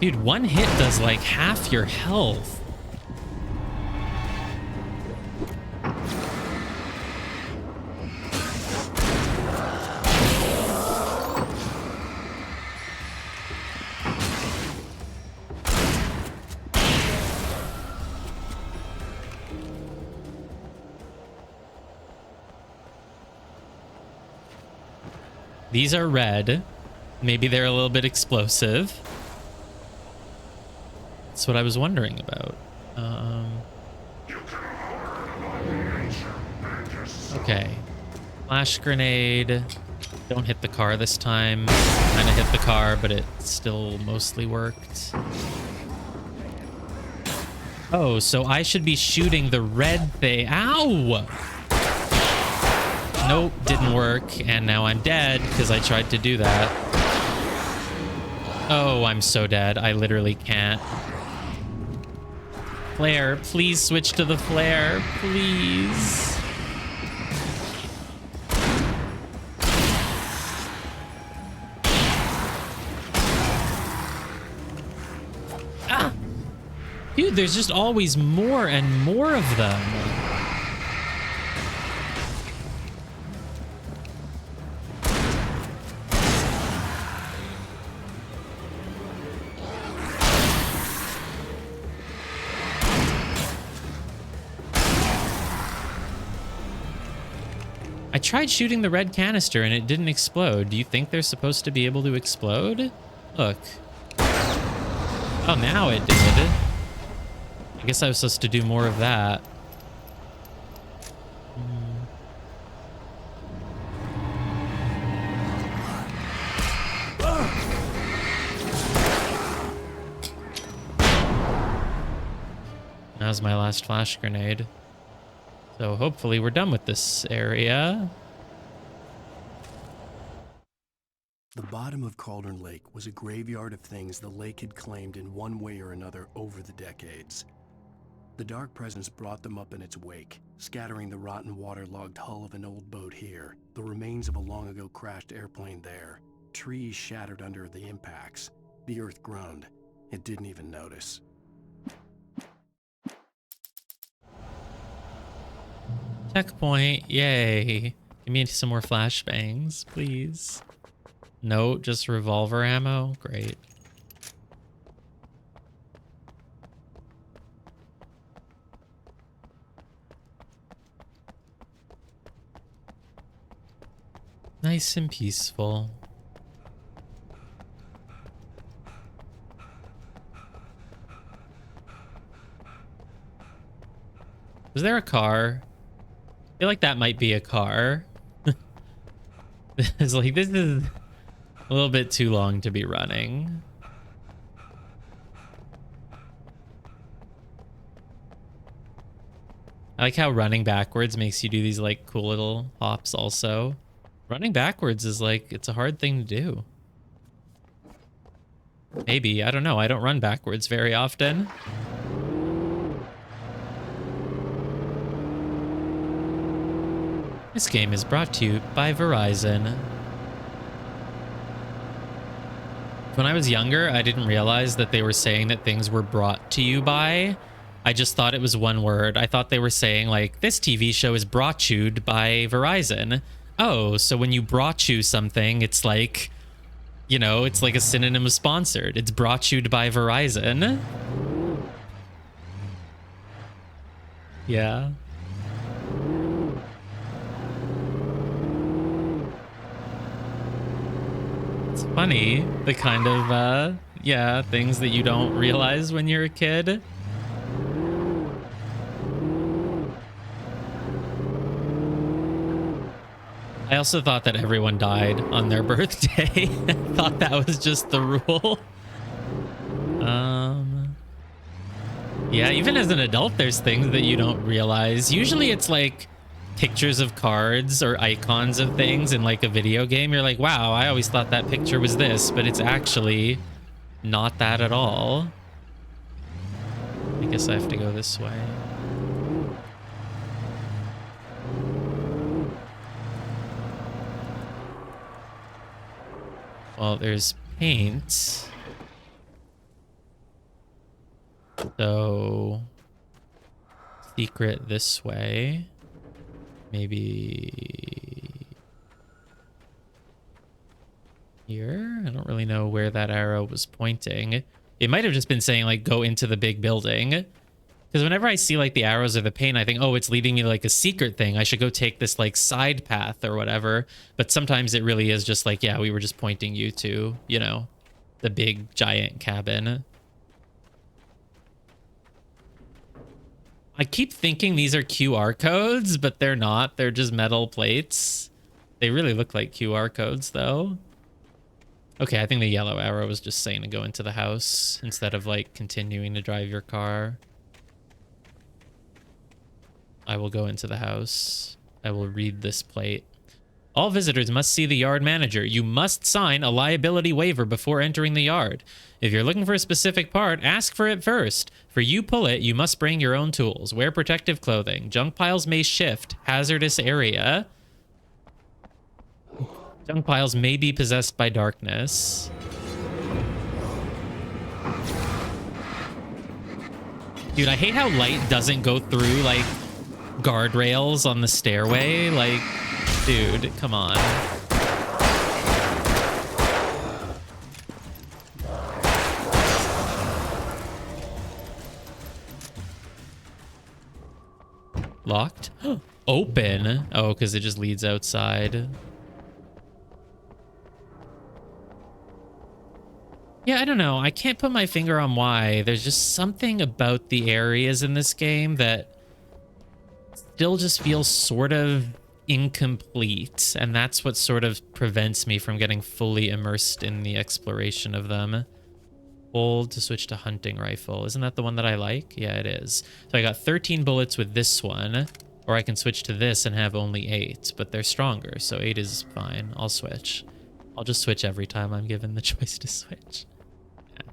Dude, one hit does like half your health. These are red. Maybe they're a little bit explosive. That's what I was wondering about. Okay. Flash grenade. Don't hit the car this time. Kind of hit the car, but it still mostly worked. Oh, so I should be shooting the red thing. Ow! Nope, didn't work, and now I'm dead because I tried to do that. Oh, I'm so dead. I literally can't. Flare, please switch to the flare, please. Ah! Dude, there's just always more and more of them. I tried shooting the red canister and it didn't explode. Do you think they're supposed to be able to explode? Look. Oh, now it did. I guess I was supposed to do more of that. That was my last flash grenade. So hopefully we're done with this area. The bottom of Cauldron Lake was a graveyard of things the lake had claimed in one way or another over the decades. The dark presence brought them up in its wake, scattering the rotten waterlogged hull of an old boat here, the remains of a long ago crashed airplane there, trees shattered under the impacts. The earth groaned. It didn't even notice. Checkpoint, yay. Give me some more flashbangs, please. No, just revolver ammo? Great. Nice and peaceful. Was there a car? I feel like that might be a car. It's like, this is a little bit too long to be running. I like how running backwards makes you do these like cool little hops also. Running backwards is like, it's a hard thing to do. Maybe, I don't know. I don't run backwards very often. This game is brought to you by Verizon. When I was younger, I didn't realize that they were saying that things were brought to you by. I just thought it was one word. I thought they were saying like, this TV show is brought you by Verizon. Oh, so when you brought you something, it's like, you know, it's like a synonym of sponsored. It's brought you by Verizon. Yeah. It's funny, the kind of, yeah, things that you don't realize when you're a kid. I also thought that everyone died on their birthday. I thought that was just the rule. Yeah, even as an adult, there's things that you don't realize. Usually it's like pictures of cards or icons of things in like a video game. You're like, wow, I always thought that picture was this, but it's actually not that at all. Like guess I have to go this way. Well, there's paint. So, secret this way. Maybe here? I don't really know where that arrow was pointing. It might have just been saying, like, go into the big building. Because whenever I see, like, the arrows or the paint, I think, oh, it's leading me to, like, a secret thing. I should go take this, like, side path or whatever. But sometimes it really is just like, yeah, we were just pointing you to, you know, the big, giant cabin. I keep thinking these are QR codes, but they're not. They're just metal plates. They really look like QR codes, though. Okay, I think the yellow arrow was just saying to go into the house instead of, like, continuing to drive your car. I will go into the house. I will read this plate. All visitors must see the yard manager. You must sign a liability waiver before entering the yard. If you're looking for a specific part, ask for it first. For you pull it, you must bring your own tools. Wear protective clothing. Junk piles may shift. Hazardous area. Junk piles may be possessed by darkness. Dude, I hate how light doesn't go through, like, guardrails on the stairway. Like, dude, come on. Locked? Open? Oh, because it just leads outside. Yeah, I don't know. I can't put my finger on why. There's just something about the areas in this game that still just feels sort of incomplete, and that's what sort of prevents me from getting fully immersed in the exploration of them. Hold to switch to hunting rifle. Isn't that the one that I like? Yeah, it is. So I got 13 bullets with this one, or I can switch to this and have only 8, but they're stronger, so 8 is fine. I'll switch. I'll just switch every time I'm given the choice to switch. Yeah.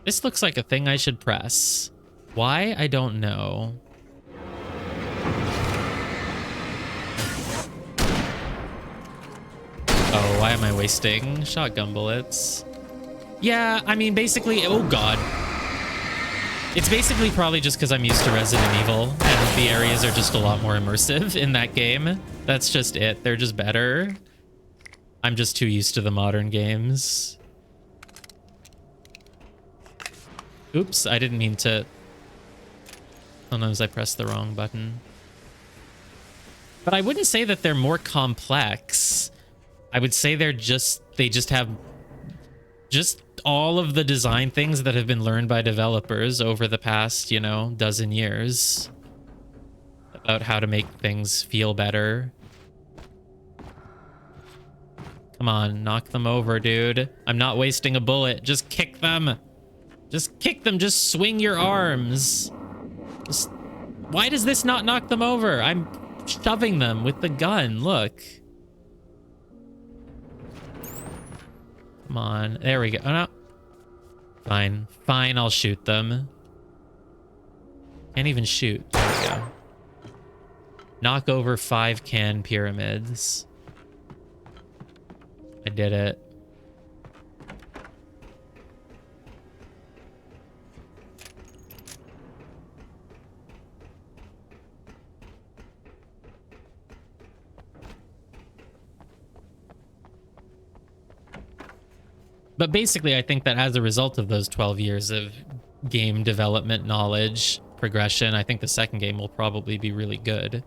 This looks like a thing I should press. Why? I don't know. Oh, why am I wasting shotgun bullets? Yeah, I mean, basically, oh god. It's basically probably just because I'm used to Resident Evil, and the areas are just a lot more immersive in that game. That's just it. They're just better. I'm just too used to the modern games. Oops, I didn't mean to. Sometimes I pressed the wrong button. But I wouldn't say that they're more complex. I would say they just have just all of the design things that have been learned by developers over the past, you know, dozen years about how to make things feel better. Come on, knock them over, dude. I'm not wasting a bullet. Just kick them. Just kick them. Just swing your arms. Why does this not knock them over? I'm shoving them with the gun. Look. Come on. There we go. Oh, no. Fine. Fine, I'll shoot them. Can't even shoot. There we go. Knock over 5 can pyramids. I did it. But basically, I think that as a result of those 12 years of game development knowledge, progression, I think the second game will probably be really good.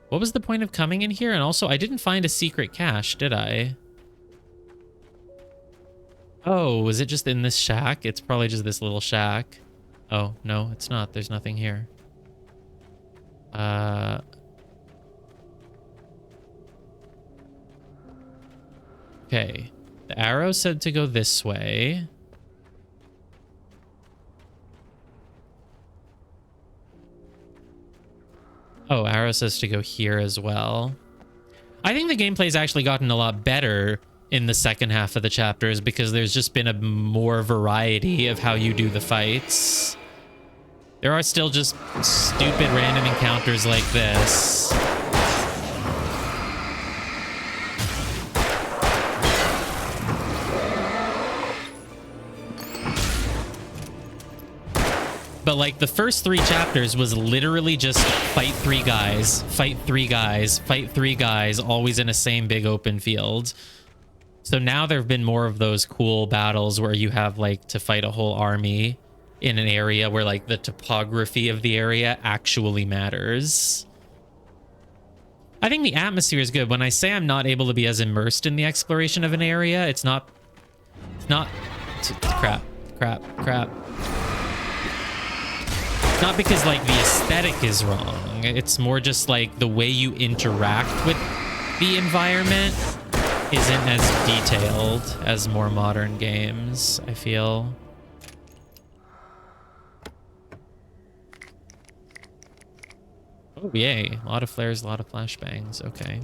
What was the point of coming in here? And also, I didn't find a secret cache, did I? Oh, was it just in this shack? It's probably just this little shack. Oh, no, it's not. There's nothing here. Okay, the arrow said to go this way. arrow says to go here as well. I think the gameplay's actually gotten a lot better in the second half of the chapters because there's just been a more variety of how you do the fights. There are still just stupid random encounters like this. But like the first 3 chapters was literally just fight 3 guys, fight 3 guys, fight 3 guys, always in a same big open field. So now there have been more of those cool battles where you have like to fight a whole army in an area where like the topography of the area actually matters. I think the atmosphere is good. When I say I'm not able to be as immersed in the exploration of an area, it's not crap. It's not because like the aesthetic is wrong. It's more just like the way you interact with the environment isn't as detailed as more modern games, I feel. Oh, yay. A lot of flares, a lot of flashbangs. Okay.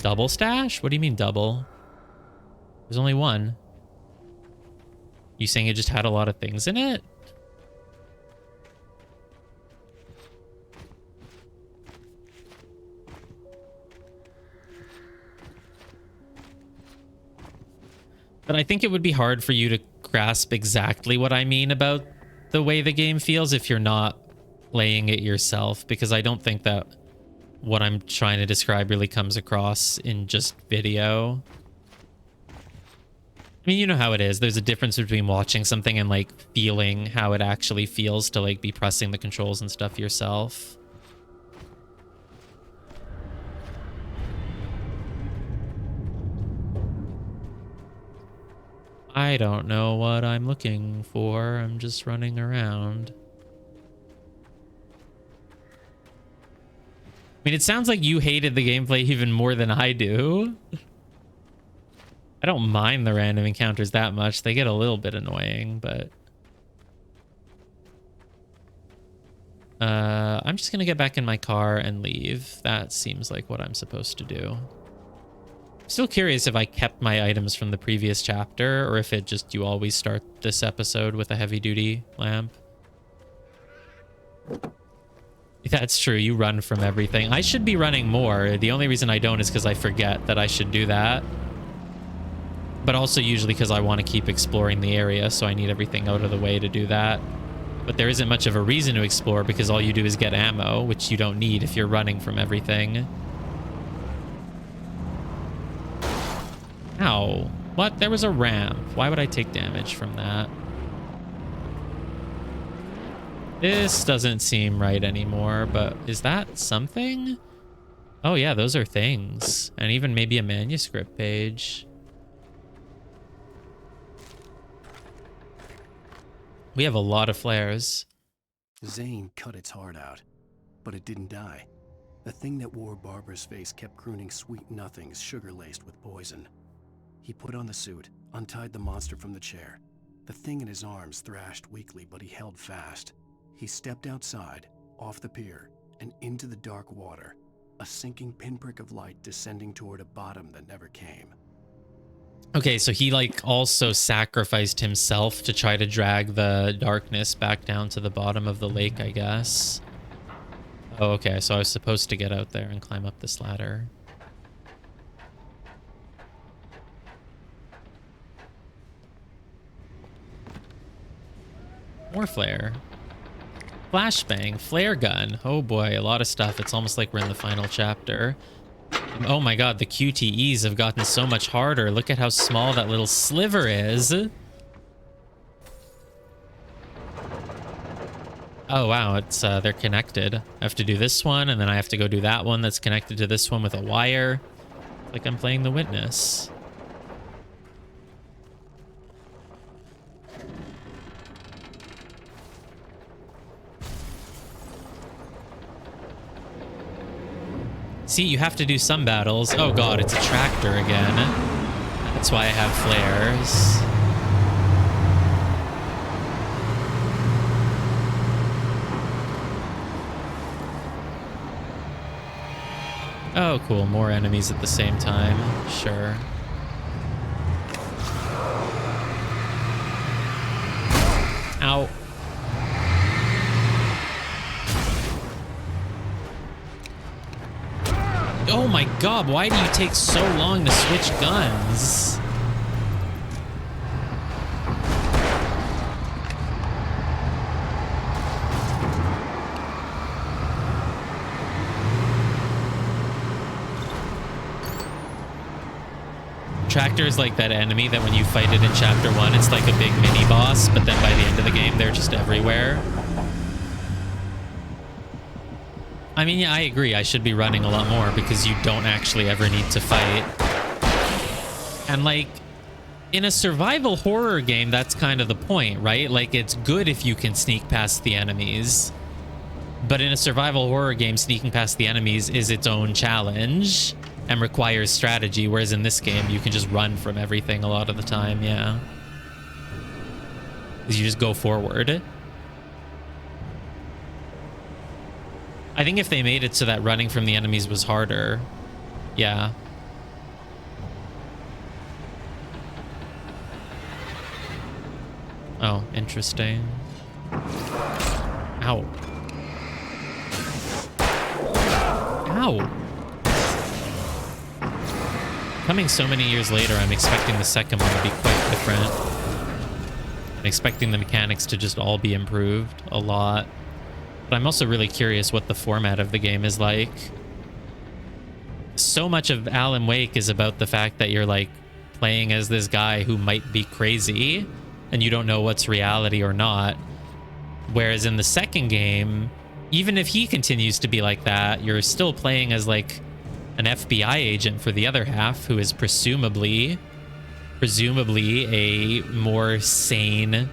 Double stash? What do you mean double? There's only one. You saying it just had a lot of things in it? But I think it would be hard for you to grasp exactly what I mean about the way the game feels if you're not playing it yourself, because I don't think that what I'm trying to describe really comes across in just video. I mean, you know how it is. There's a difference between watching something and like feeling how it actually feels to like be pressing the controls and stuff yourself. I don't know what I'm looking for. I'm just running around. I mean, it sounds like you hated the gameplay even more than I do. I don't mind the random encounters that much. They get a little bit annoying, but... I'm just gonna get back in my car and leave. That seems like what I'm supposed to do. Still curious if I kept my items from the previous chapter or if it just you always start this episode with a heavy duty lamp. That's true. You run from everything. I should be running more. The only reason I don't is because I forget that I should do that. But also usually because I want to keep exploring the area, so I need everything out of the way to do that. But there isn't much of a reason to explore because all you do is get ammo, which you don't need if you're running from everything. Ow. What? There was a ramp. Why would I take damage from that? This doesn't seem right anymore, but is that something? Oh yeah, those are things. And even maybe a manuscript page. We have a lot of flares. Zane cut its heart out, but it didn't die. The thing that wore Barbara's face kept crooning sweet nothings sugar-laced with poison. He put on the suit, untied the monster from the chair. The thing in his arms thrashed weakly, but he held fast. He stepped outside, off the pier, and into the dark water, a sinking pinprick of light descending toward a bottom that never came. Okay, so he like also sacrificed himself to try to drag the darkness back down to the bottom of the lake, I guess. Oh, okay, so I was supposed to get out there and climb up this ladder. More flare. Flashbang, flare gun. Oh boy, a lot of stuff. It's almost like we're in the final chapter. Oh my god, the QTEs have gotten so much harder. Look at how small that little sliver is. Oh wow, it's they're connected. I have to do this one, and then I have to go do that one that's connected to this one with a wire. Like I'm playing The Witness. See, you have to do some battles. Oh god, it's a tractor again. That's why I have flares. Oh, cool. More enemies at the same time. Sure. Ow. Oh my god, why do you take so long to switch guns? Tractor is like that enemy that when you fight it in chapter 1, it's like a big mini boss, but then by the end of the game, they're just everywhere. I mean, yeah, I agree. I should be running a lot more because you don't actually ever need to fight. And like, in a survival horror game, that's kind of the point, right? Like, it's good if you can sneak past the enemies. But in a survival horror game, sneaking past the enemies is its own challenge and requires strategy, whereas in this game, you can just run from everything a lot of the time, yeah. Because you just go forward. I think if they made it so that running from the enemies was harder, yeah. Oh, interesting. Ow. Ow. Coming so many years later, I'm expecting the second one to be quite different. I'm expecting the mechanics to just all be improved a lot. But I'm also really curious what the format of the game is like. So much of Alan Wake is about the fact that you're like playing as this guy who might be crazy and you don't know what's reality or not. Whereas in the second game, even if he continues to be like that, you're still playing as like an FBI agent for the other half who is presumably a more sane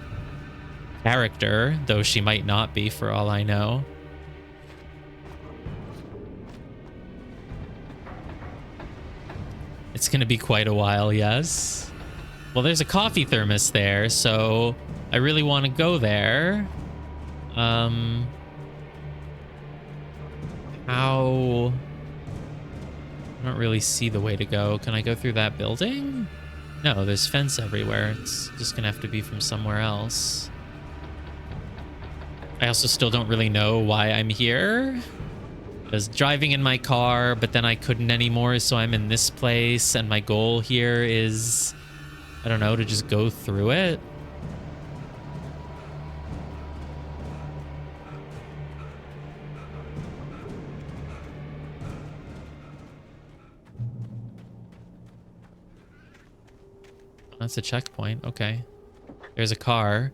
character, though she might not be for all I know. It's gonna be quite a while, yes. Well, there's a coffee thermos there, so I really want to go there. How? I don't really see the way to go. Can I go through that building? No, there's fence everywhere. It's just gonna have to be from somewhere else. I also still don't really know why I'm here. I was driving in my car, but then I couldn't anymore, so I'm in this place, and my goal here is, I don't know, to just go through it. That's a checkpoint. Okay. There's a car.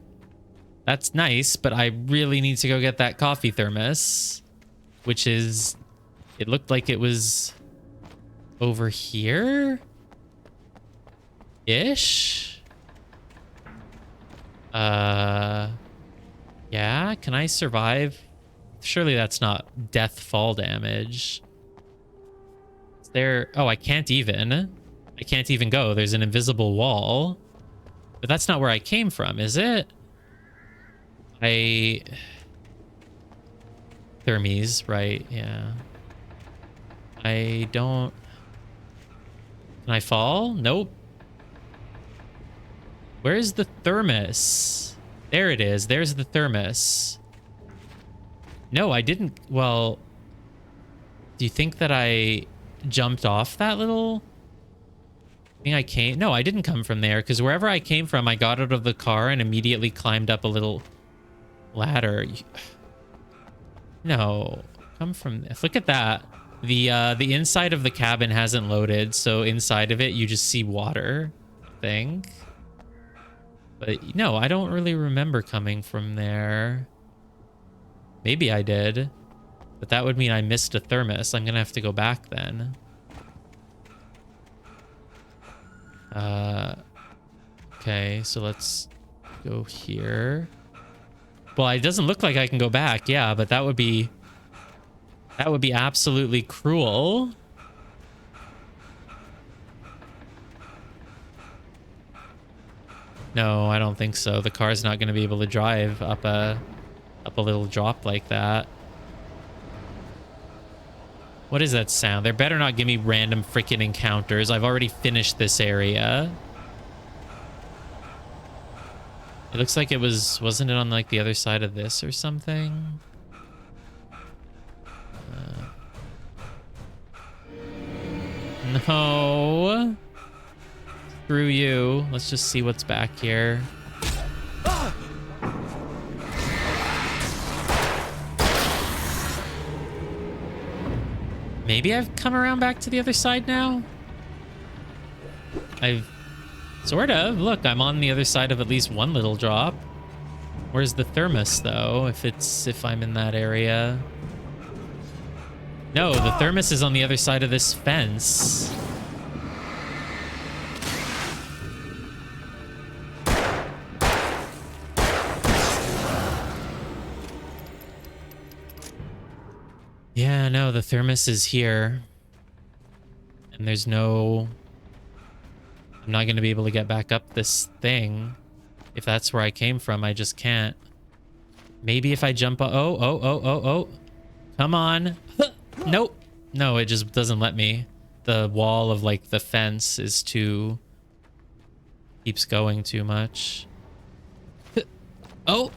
That's nice, but I really need to go get that coffee thermos, which is, it looked like it was over here ish. Yeah, can I survive? Surely that's not death fall damage. Is there, oh, I can't even go. There's an invisible wall, but that's not where I came from, is it? Thermes, right? Yeah. I don't... Can I fall? Nope. Where's the thermos? There it is. There's the thermos. No, I didn't... Well... Do you think that I jumped off that little... thing I came... No, I didn't come from there, because wherever I came from, I got out of the car and immediately climbed up a little... ladder. No, come from this. Look at that. The inside of the cabin hasn't loaded, so inside of it you just see water, I think. But no, I don't really remember coming from there. Maybe I did, but that would mean I missed a thermos. I'm gonna have to go back then. Okay, so let's go here. Well, it doesn't look like I can go back. Yeah, but that would be absolutely cruel. No, I don't think so. The car's not going to be able to drive up a little drop like that. What is that sound? There better not give me random freaking encounters. I've already finished this area. It looks like it wasn't it on like the other side of this or something? No. Screw you. Let's just see what's back here. Maybe I've come around back to the other side now? I've sort of. Look, I'm on the other side of at least one little drop. Where's the thermos though? If I'm in that area. No, the thermos is on the other side of this fence. Yeah, no, the thermos is here. And there's no... I'm not going to be able to get back up this thing. If that's where I came from, I just can't. Maybe if I jump... Oh. Come on. Nope. No, it just doesn't let me. The wall of, like, the fence is too... keeps going too much. Oh!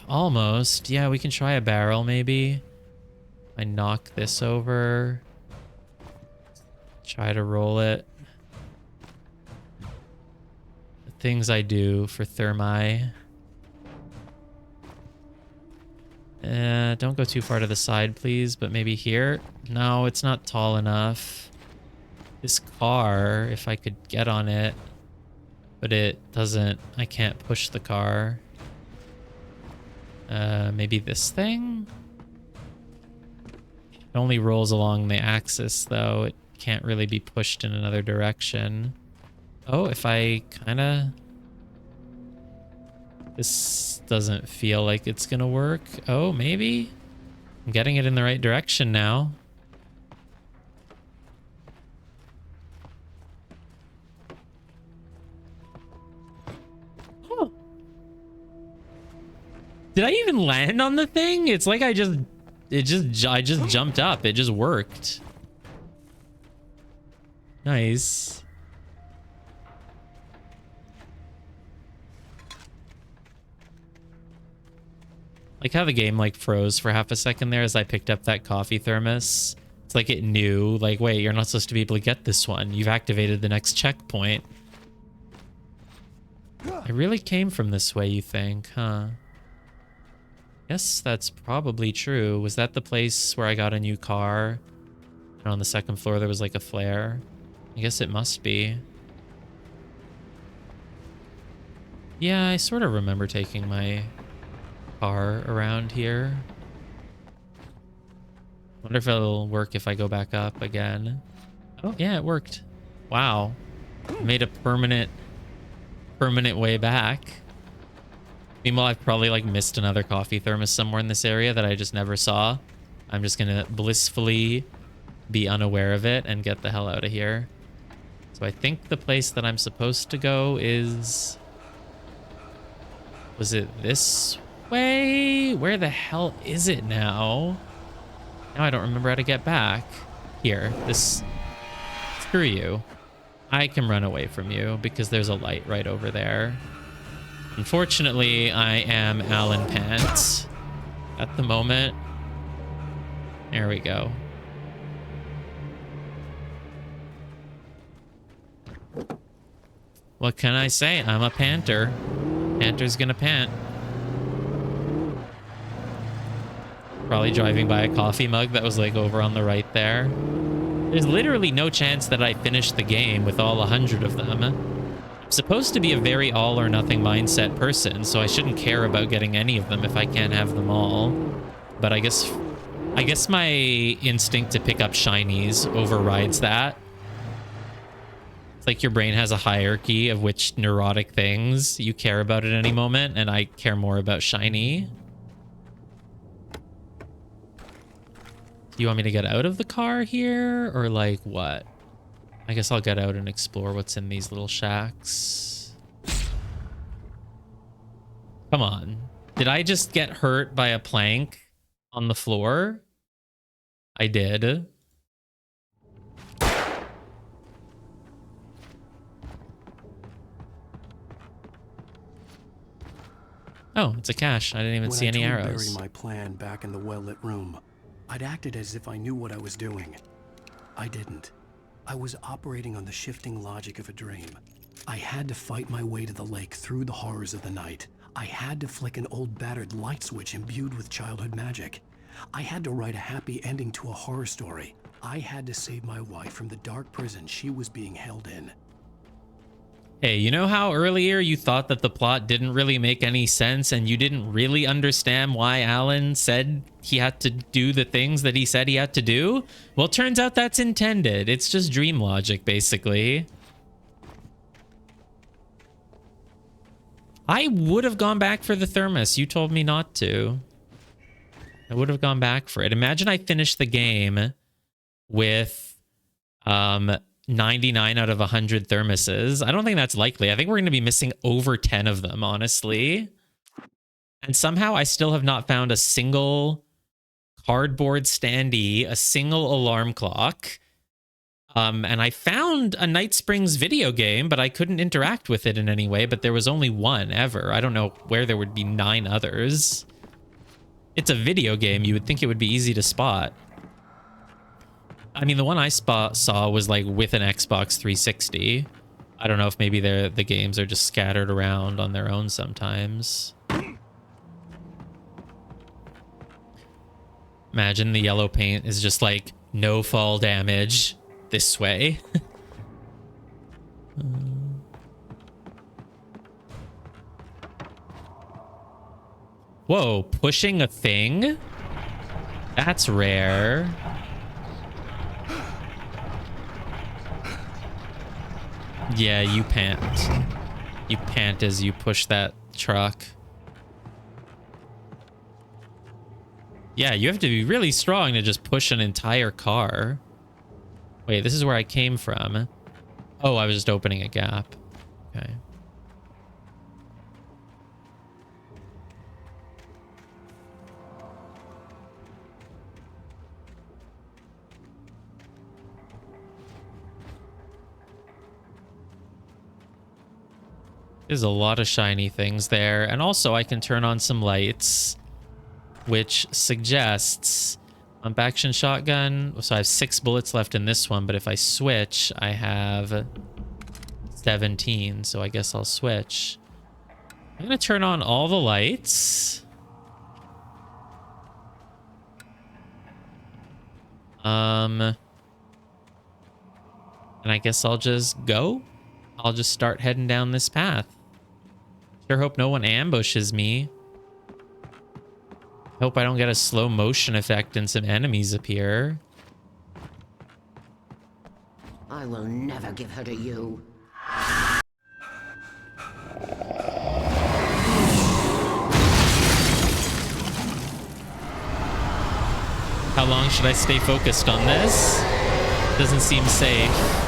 Almost. Yeah, we can try a barrel, maybe. I knock this over. Try to roll it. The things I do for thermi. Don't go too far to the side, please, but maybe here. No, it's not tall enough. This car, if I could get on it, but it doesn't. I can't push the car. Maybe this thing? It only rolls along the axis, though. It can't really be pushed in another direction. Oh, if I kind of... This doesn't feel like it's gonna work. Oh, maybe? I'm getting it in the right direction now. Huh. Did I even land on the thing? It's like I just jumped up. It just worked. Nice. Like how the game like froze for half a second there as I picked up that coffee thermos. It's like it knew, like, wait, you're not supposed to be able to get this one. You've activated the next checkpoint. I really came from this way, you think, huh? Yes, that's probably true. Was that the place where I got a new car? And on the second floor there was like a flare? I guess it must be. Yeah, I sort of remember taking my car around here. Wonder if it'll work if I go back up again. Oh, yeah, it worked. Wow. Made a permanent way back. Meanwhile, I've probably like missed another coffee thermos somewhere in this area that I just never saw. I'm just gonna blissfully be unaware of it and get the hell out of here. So I think the place that I'm supposed to go is... Was it this way? Where the hell is it now? Now I don't remember how to get back. Here, this... Screw you. I can run away from you because there's a light right over there. Unfortunately, I am Alan Pant at the moment. There we go. What can I say? I'm a panter. Panter's gonna pant. Probably driving by a coffee mug that was like over on the right there. There's literally no chance that I finish the game with all 100 of them. I'm supposed to be a very all or nothing mindset person, so I shouldn't care about getting any of them if I can't have them all. But I guess my instinct to pick up shinies overrides that. It's like your brain has a hierarchy of which neurotic things you care about at any moment, and I care more about shiny. Do you want me to get out of the car here, or like what? I guess I'll get out and explore what's in these little shacks. Come on. Did I just get hurt by a plank on the floor? I did. Oh, it's a cache. I didn't even When see I any told arrows. Barry my plan back in the well-lit room, I'd acted as if I knew what I was doing. I didn't. I was operating on the shifting logic of a dream. I had to fight my way to the lake through the horrors of the night. I had to flick an old battered light switch imbued with childhood magic. I had to write a happy ending to a horror story. I had to save my wife from the dark prison she was being held in. Hey, you know how earlier you thought that the plot didn't really make any sense and you didn't really understand why Alan said he had to do the things that he said he had to do? Well, turns out that's intended. It's just dream logic, basically. I would have gone back for the thermos. You told me not to. I would have gone back for it. Imagine I finished the game with 99 out of 100 thermoses. I don't think that's likely. I think we're going to be missing over 10 of them, honestly. And somehow I still have not found a single cardboard standee, a single alarm clock. And I found a Night Springs video game, but I couldn't interact with it in any way. But there was only one ever. I don't know where there would be 9 others. It's a video game. You would think it would be easy to spot. I mean, the one I saw was like with an Xbox 360. I don't know if maybe the games are just scattered around on their own sometimes. Imagine the yellow paint is just like no fall damage this way. Whoa, pushing a thing? That's rare. Yeah, you pant. You pant as you push that truck. Yeah, you have to be really strong to just push an entire car. Wait, this is where I came from. Oh, I was just opening a gap. Okay. There's a lot of shiny things there. And also I can turn on some lights, which suggests pump action shotgun. So I have 6 bullets left in this one, but if I switch, I have 17. So I guess I'll switch. I'm going to turn on all the lights. And I guess I'll just go. I'll just start heading down this path. Sure hope no one ambushes me. Hope I don't get a slow motion effect and some enemies appear. I will never give her to you. How long should I stay focused on this? Doesn't seem safe.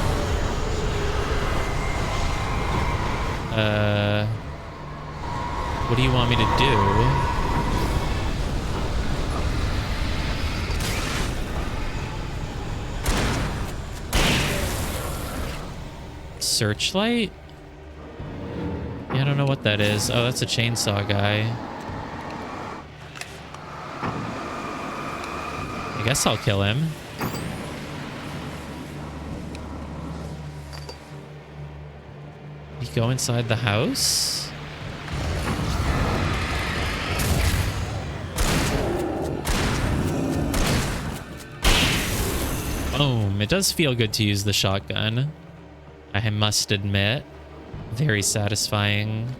What do you want me to do? Searchlight? Yeah, I don't know what that is. Oh, that's a chainsaw guy. I guess I'll kill him. Did he go inside the house? Boom. It does feel good to use the shotgun. I must admit. Very satisfying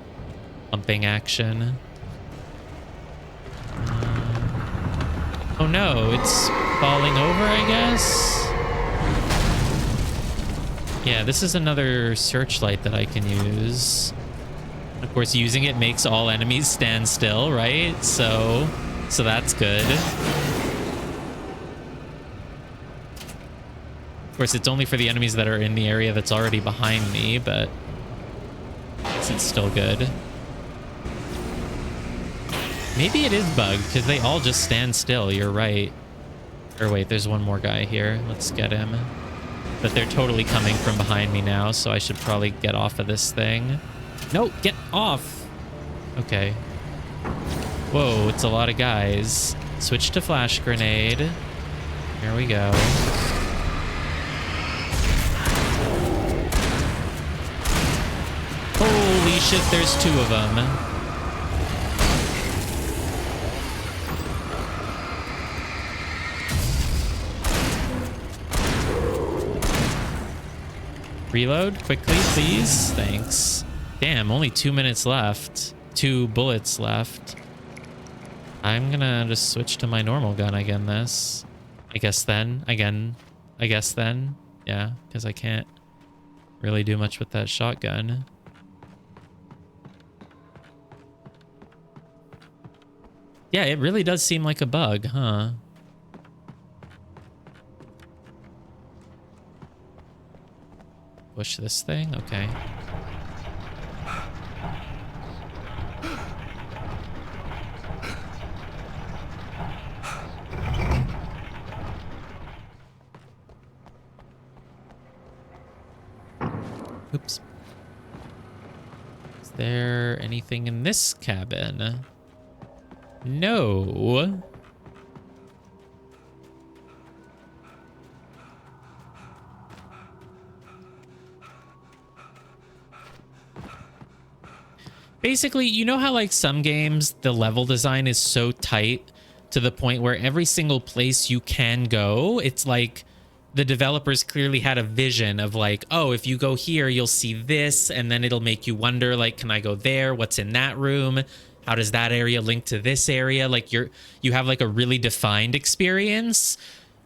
pumping action. Oh no, it's falling over, I guess? Yeah, this is another searchlight that I can use. Of course, using it makes all enemies stand still, right? So that's good. Of course, it's only for the enemies that are in the area that's already behind me, but it's still good. Maybe it is bugged because they all just stand still. You're right. Or wait, there's one more guy here. Let's get him. But they're totally coming from behind me now, so I should probably get off of this thing. No, get off. Okay. Whoa, it's a lot of guys. Switch to flash grenade. Here we go. Holy shit, there's 2 of them. Reload quickly, please. Thanks. Damn, only 2 minutes left. 2 bullets left. I'm gonna just switch to my normal gun again this. I guess then. Yeah, because I can't really do much with that shotgun. Yeah, it really does seem like a bug, huh? Push this thing? Okay. Oops. Is there anything in this cabin? No. Basically, you know how like some games, the level design is so tight to the point where every single place you can go, it's like the developers clearly had a vision of like, oh, if you go here, you'll see this, and then it'll make you wonder, like, can I go there? What's in that room? How does that area link to this area? Like you have like a really defined experience.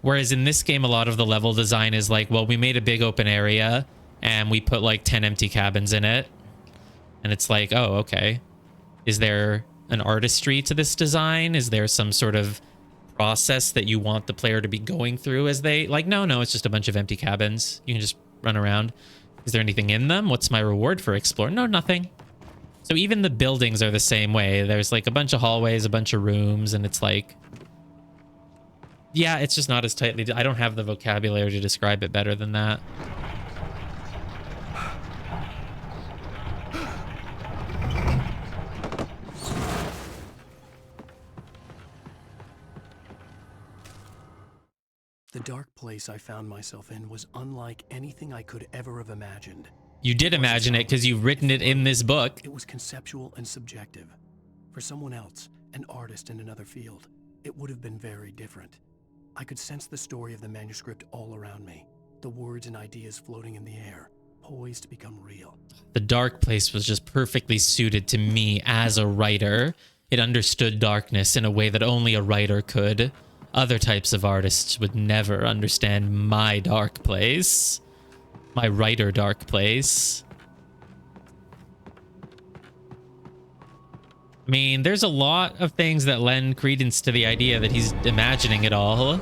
Whereas in this game, a lot of the level design is like, well, we made a big open area and we put like 10 empty cabins in it. And it's like, oh, okay. Is there an artistry to this design? Is there some sort of process that you want the player to be going through as they... Like, no, it's just a bunch of empty cabins. You can just run around. Is there anything in them? What's my reward for exploring? No, nothing. So even the buildings are the same way. There's like a bunch of hallways, a bunch of rooms, and it's like... Yeah, it's just not as tightly... I don't have the vocabulary to describe it better than that. The dark place I found myself in was unlike anything I could ever have imagined. You did imagine it because you've written it in this book. It was conceptual and subjective. For someone else, an artist in another field, it would have been very different. I could sense the story of the manuscript all around me, the words and ideas floating in the air, poised to become real. The dark place was just perfectly suited to me as a writer. It understood darkness in a way that only a writer could. Other types of artists would never understand my dark place. My writer dark place. I mean, there's a lot of things that lend credence to the idea that he's imagining it all.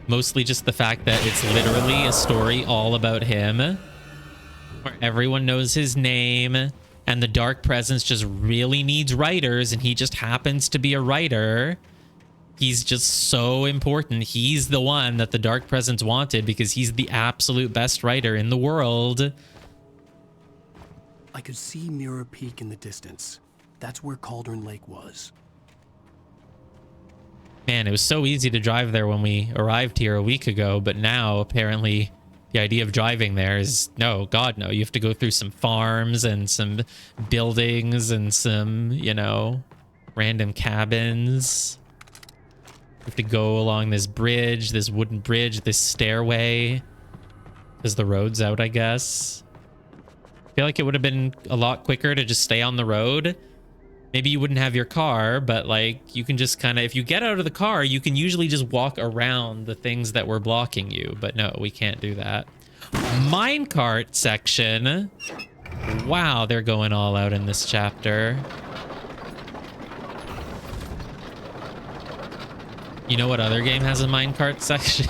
Mostly just the fact that it's literally a story all about him. Where everyone knows his name. And the Dark Presence just really needs writers. And he just happens to be a writer. He's just so important. He's the one that the Dark Presence wanted because he's the absolute best writer in the world. I could see Mirror Peak in the distance. That's where Cauldron Lake was. Man, it was so easy to drive there when we arrived here a week ago, but now apparently the idea of driving there is no, God, no. You have to go through some farms and some buildings and some, you know, random cabins. You have to go along this bridge, this wooden bridge, this stairway. Because the road's out, I guess. I feel like it would have been a lot quicker to just stay on the road. Maybe you wouldn't have your car, but like you can just kind of, if you get out of the car, you can usually just walk around the things that were blocking you. But no, we can't do that. Minecart section. Wow, they're going all out in this chapter. You know what other game has a minecart section?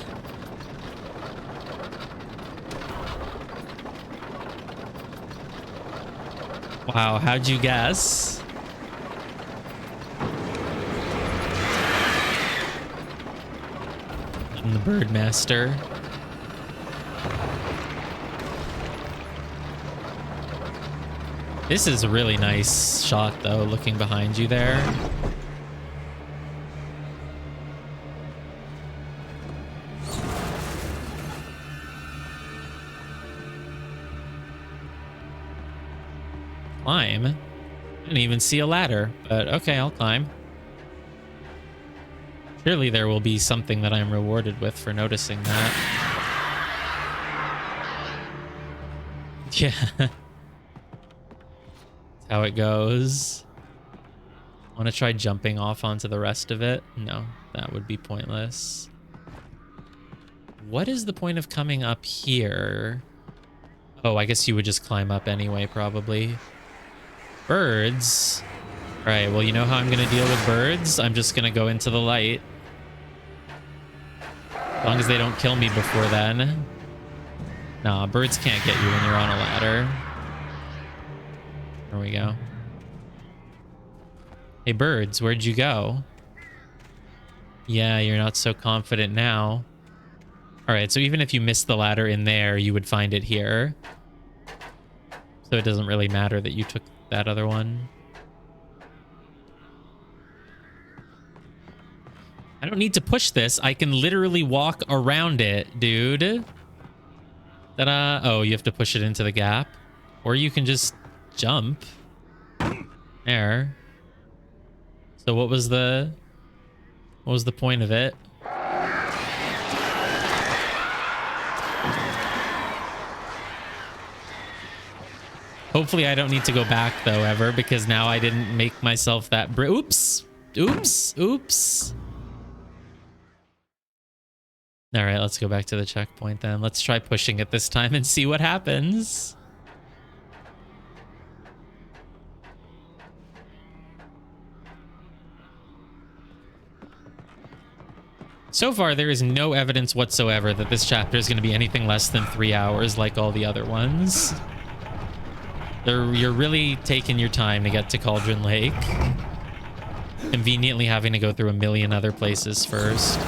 Wow, how'd you guess? I'm the Birdmaster. This is a really nice shot, though, looking behind you there. Climb? I didn't even see a ladder, but okay, I'll climb. Surely there will be something that I'm rewarded with for noticing that. Yeah. That's how it goes. Want to try jumping off onto the rest of it? No, that would be pointless. What is the point of coming up here? Oh, I guess you would just climb up anyway, probably. Birds. All right, well, you know how I'm going to deal with birds? I'm just going to go into the light. As long as they don't kill me before then. Nah, birds can't get you when you're on a ladder. There we go. Hey, birds, where'd you go? Yeah, you're not so confident now. All right, so even if you missed the ladder in there, you would find it here. So it doesn't really matter that you took that other one. I don't need to push this. I can literally walk around it, dude. Ta-da. Oh, you have to push it into the gap. Or you can just jump. There. So what was the point of it? Hopefully I don't need to go back though ever, because now I didn't make myself that oops. Oops. Oops. All right, let's go back to the checkpoint then. Let's try pushing it this time and see what happens. So far, there is no evidence whatsoever that this chapter is going to be anything less than 3 hours like all the other ones. You're really taking your time to get to Cauldron Lake. Conveniently having to go through a million other places first.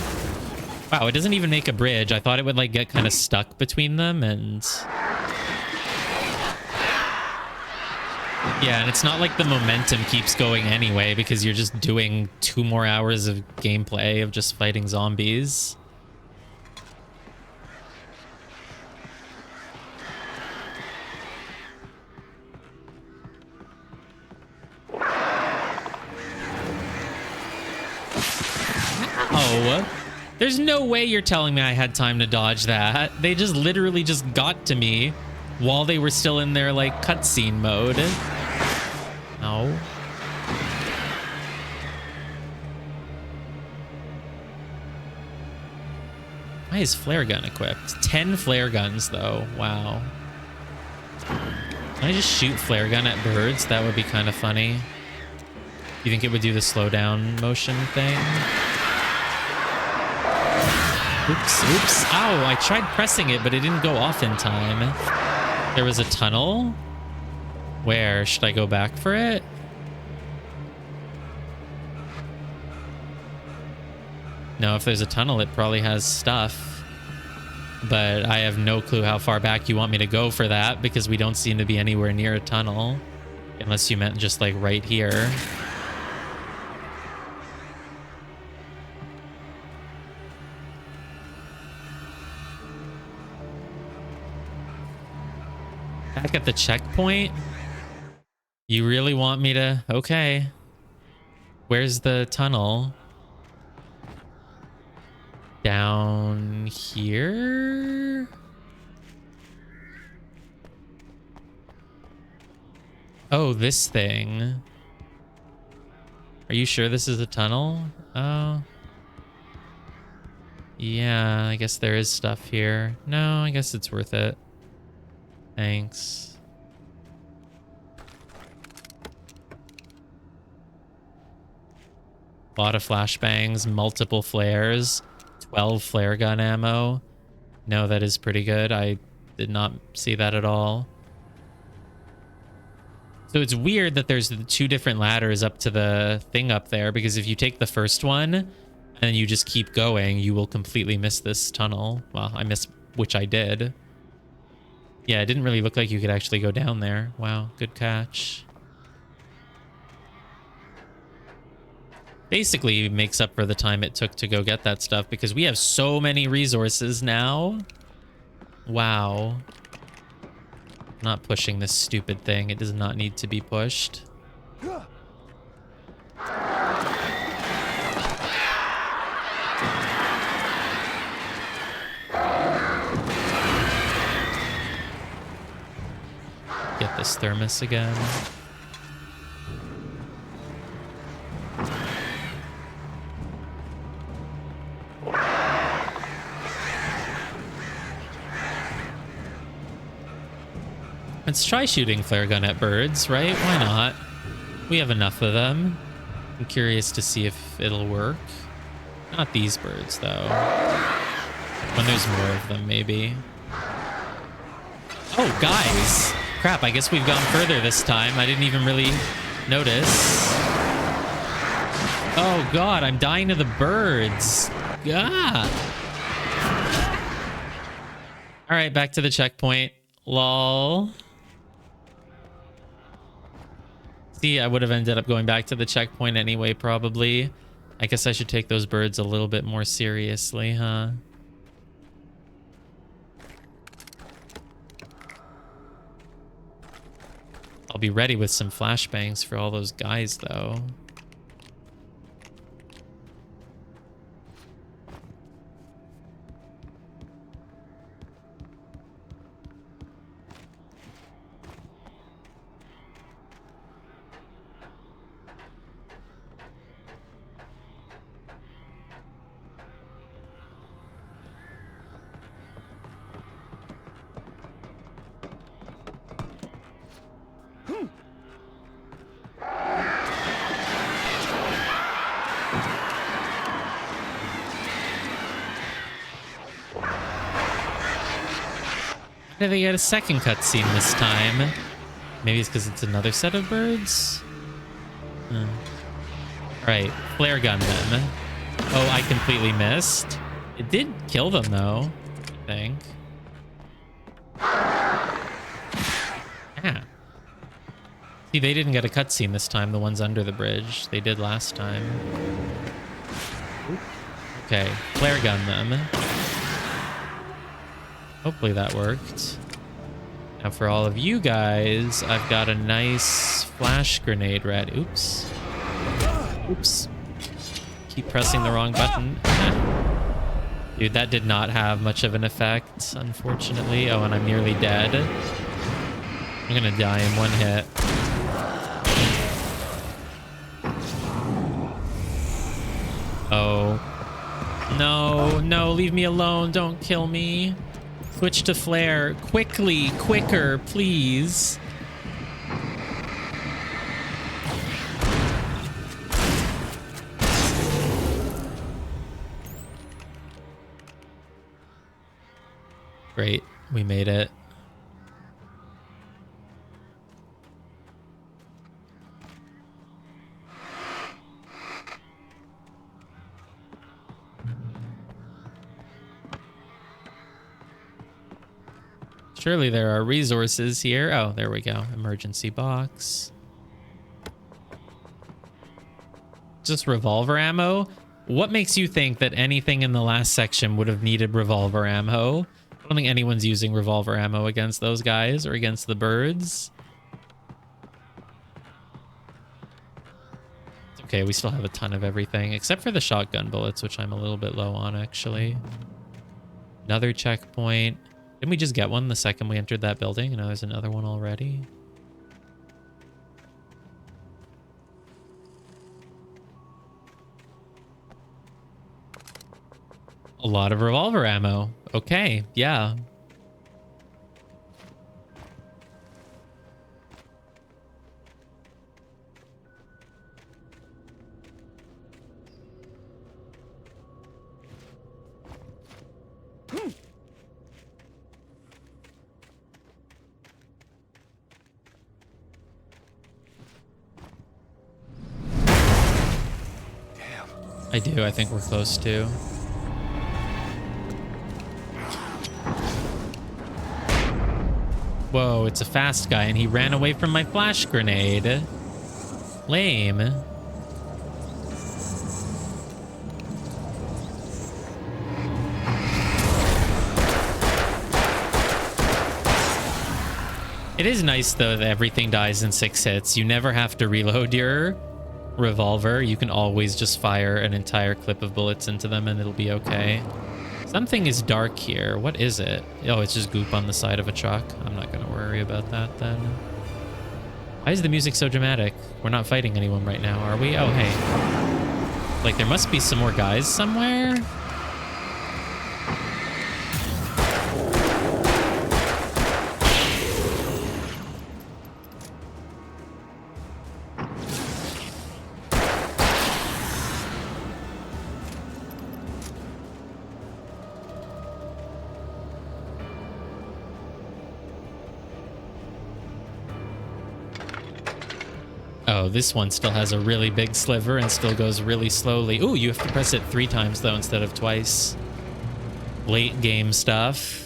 Wow, it doesn't even make a bridge. I thought it would like get kind of stuck between them and... Yeah, and it's not like the momentum keeps going anyway because you're just doing 2 more hours of gameplay of just fighting zombies. Oh, there's no way you're telling me I had time to dodge that. They just literally just got to me while they were still in their like cutscene mode. No. Why is flare gun equipped? 10 flare guns though. Wow. Can I just shoot flare gun at birds? That would be kind of funny. You think it would do the slow down motion thing? Oops, oops. Ow, I tried pressing it, but it didn't go off in time. There was a tunnel? Where? Should I go back for it? No, if there's a tunnel, it probably has stuff. But I have no clue how far back you want me to go for that because we don't seem to be anywhere near a tunnel. Unless you meant just like right here. Back at the checkpoint? You really want me to... Okay. Where's the tunnel? Down here? Oh, this thing. Are you sure this is a tunnel? Oh. Yeah, I guess there is stuff here. No, I guess it's worth it. Thanks. A lot of flashbangs, multiple flares, 12 flare gun ammo. No, that is pretty good. I did not see that at all. So it's weird that there's 2 different ladders up to the thing up there, because if you take the first one and you just keep going, you will completely miss this tunnel. Well, I missed, which I did. Yeah, it didn't really look like you could actually go down there. Wow, good catch. Basically makes up for the time it took to go get that stuff because we have so many resources now. Wow. Not pushing this stupid thing. It does not need to be pushed. Get this thermos again. Let's try shooting flare gun at birds, right? Why not? We have enough of them. I'm curious to see if it'll work. Not these birds, though. When there's more of them, maybe. Oh, guys! Crap, I guess we've gone further this time. I didn't even really notice. Oh, God, I'm dying to the birds. God! All right, back to the checkpoint. Lol. See, I would have ended up going back to the checkpoint anyway, probably. I guess I should take those birds a little bit more seriously, huh? I'll be ready with some flashbangs for all those guys, though. Why did they get a second cutscene this time? Maybe it's because it's another set of birds? Alright, flare gun them. Oh, I completely missed. It did kill them, though, I think. Yeah. See, they didn't get a cutscene this time, the ones under the bridge. They did last time. Okay, flare gun them. Hopefully that worked. Now for all of you guys, I've got a nice flash grenade ready. Oops. Oops. Keep pressing the wrong button. Dude, that did not have much of an effect, unfortunately. Oh, and I'm nearly dead. I'm gonna die in one hit. Oh. No, no, leave me alone. Don't kill me. Switch to flare. Quickly, quicker, please. Great, we made it. Surely there are resources here. Oh, there we go. Emergency box. Just revolver ammo? What makes you think that anything in the last section would have needed revolver ammo? I don't think anyone's using revolver ammo against those guys or against the birds. It's okay, we still have a ton of everything, except for the shotgun bullets, which I'm a little bit low on, actually. Another checkpoint. Didn't we just get one the second we entered that building? And now there's another one already. A lot of revolver ammo. Okay, yeah. I do. I think we're close to. Whoa, it's a fast guy, and he ran away from my flash grenade. Lame. It is nice, though, that everything dies in 6 hits. You never have to reload your revolver. You can always just fire an entire clip of bullets into them, and it'll be okay. Something is dark here. What is it? Oh, it's just goop on the side of a truck. I'm not going to worry about that, then. Why is the music so dramatic? We're not fighting anyone right now, are we? Oh, hey. Like, there must be some more guys somewhere? Oh, this one still has a really big sliver and still goes really slowly. Ooh, you have to press it 3 times, though, instead of twice. Late game stuff.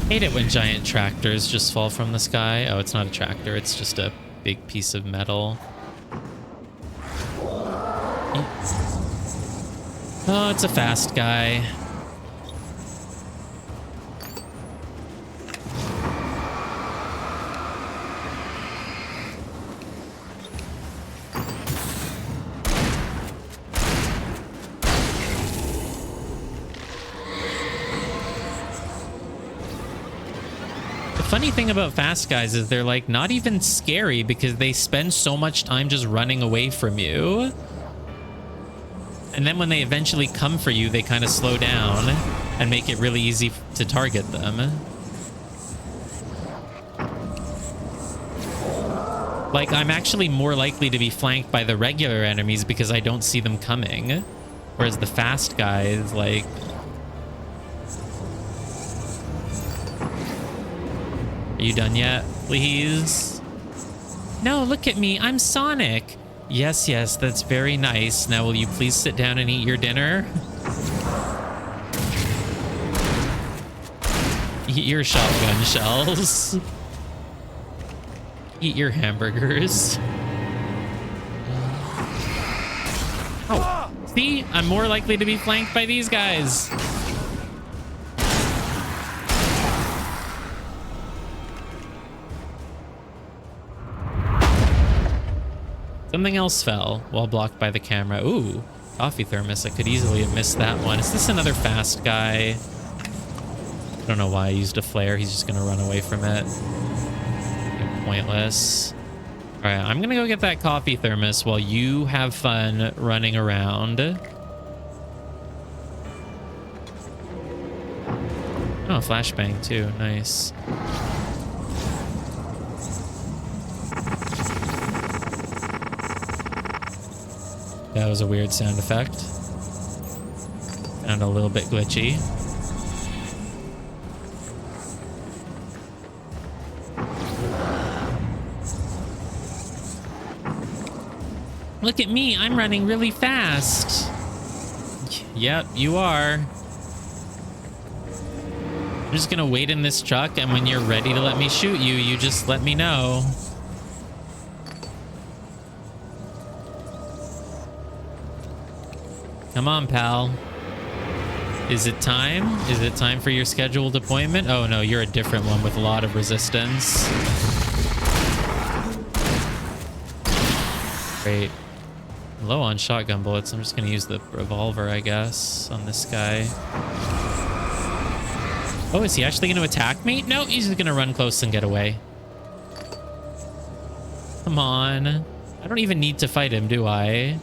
Hate it when giant tractors just fall from the sky. Oh, it's not a tractor. It's just a big piece of metal. Oh, it's a fast guy. Funny thing about fast guys is they're like not even scary because they spend so much time just running away from you. And then when they eventually come for you, they kind of slow down and make it really easy to target them. Like, I'm actually more likely to be flanked by the regular enemies because I don't see them coming. Whereas the fast guys, like... Are you done yet? Please? No, look at me. I'm Sonic. Yes, yes, that's very nice. Now, will you please sit down and eat your dinner? Eat your shotgun shells. Eat your hamburgers. Oh, see? I'm more likely to be flanked by these guys. Something else fell while blocked by the camera. Ooh, coffee thermos. I could easily have missed that one. Is this another fast guy? I don't know why I used a flare. He's just going to run away from it. Pointless. All right, I'm going to go get that coffee thermos while you have fun running around. Oh, flashbang too. Nice. That was a weird sound effect. Sounded a little bit glitchy. Look at me, I'm running really fast. Yep, you are. I'm just gonna wait in this truck, and when you're ready to let me shoot you, you just let me know. Come on, pal. Is it time? Is it time for your scheduled appointment? Oh no, you're a different one with a lot of resistance. Great. I'm low on shotgun bullets. I'm just gonna use the revolver, I guess, on this guy. Oh, is he actually gonna attack me? No, he's just gonna run close and get away. Come on. I don't even need to fight him, do I?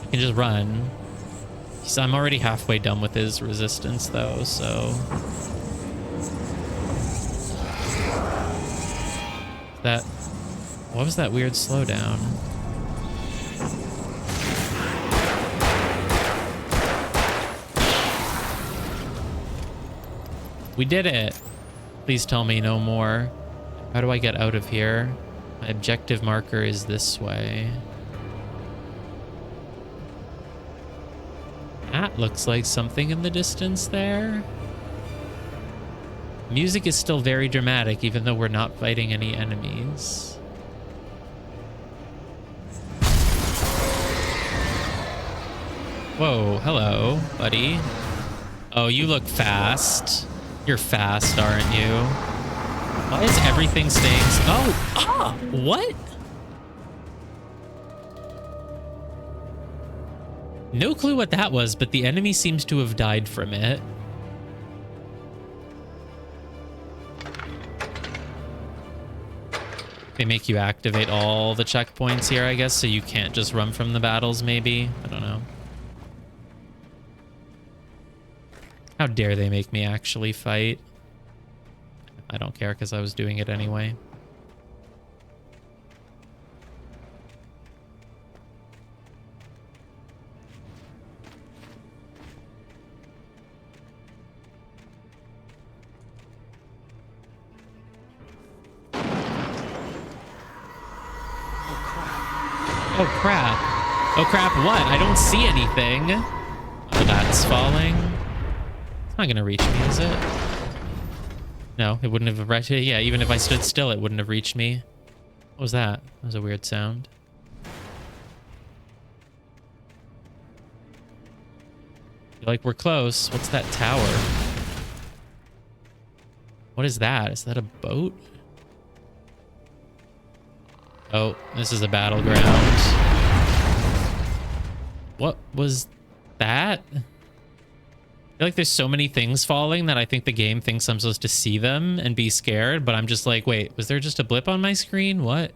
I can just run. So I'm already halfway done with his resistance, though, so... What was that weird slowdown? We did it. Please tell me no more. How do I get out of here? My objective marker is this way. That looks like something in the distance there. Music is still very dramatic, even though we're not fighting any enemies. Whoa, hello, buddy. Oh, you look fast. You're fast, aren't you? Why is everything staying... what? No clue what that was, but the enemy seems to have died from it. They make you activate all the checkpoints here, I guess, so you can't just run from the battles, maybe? I don't know. How dare they make me actually fight? I don't care because I was doing it anyway. Oh crap. Oh crap, what? I don't see anything. Oh, that's falling. It's not gonna reach me, is it? No, it wouldn't have reached. Yeah, even if I stood still, it wouldn't have reached me. What was that? That was a weird sound. Feel like we're close. What's that tower? What is that? Is that a boat? Oh, this is a battleground. What was that? I feel like there's so many things falling that I think the game thinks I'm supposed to see them and be scared, but I'm just like, wait, was there just a blip on my screen? What?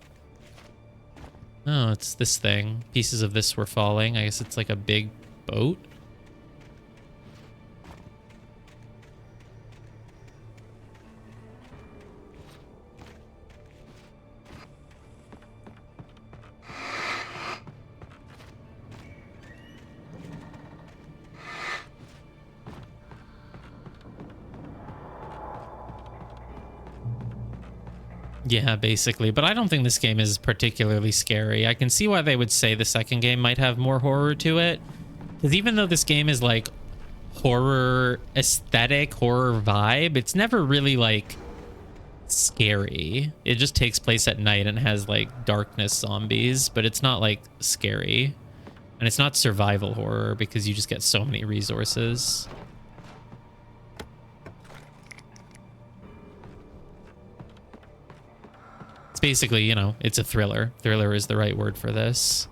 Oh, it's this thing. Pieces of this were falling. I guess it's like a big boat. Yeah, basically. But I don't think this game is particularly scary. I can see why they would say the second game might have more horror to it. Because even though this game is like horror aesthetic, horror vibe, it's never really like scary. It just takes place at night and has like darkness zombies, but it's not like scary. And it's not survival horror because you just get so many resources. It's basically, you know, it's a thriller. Thriller is the right word for this.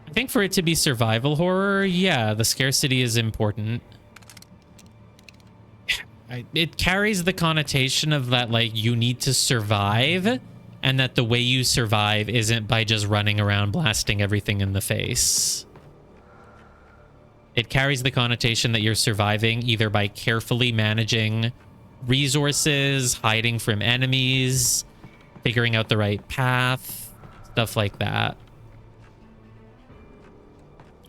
I think for it to be survival horror, yeah, the scarcity is important. It carries the connotation of that, like, you need to survive, and that the way you survive isn't by just running around blasting everything in the face. It carries the connotation that you're surviving either by carefully managing resources, hiding from enemies, figuring out the right path, stuff like that.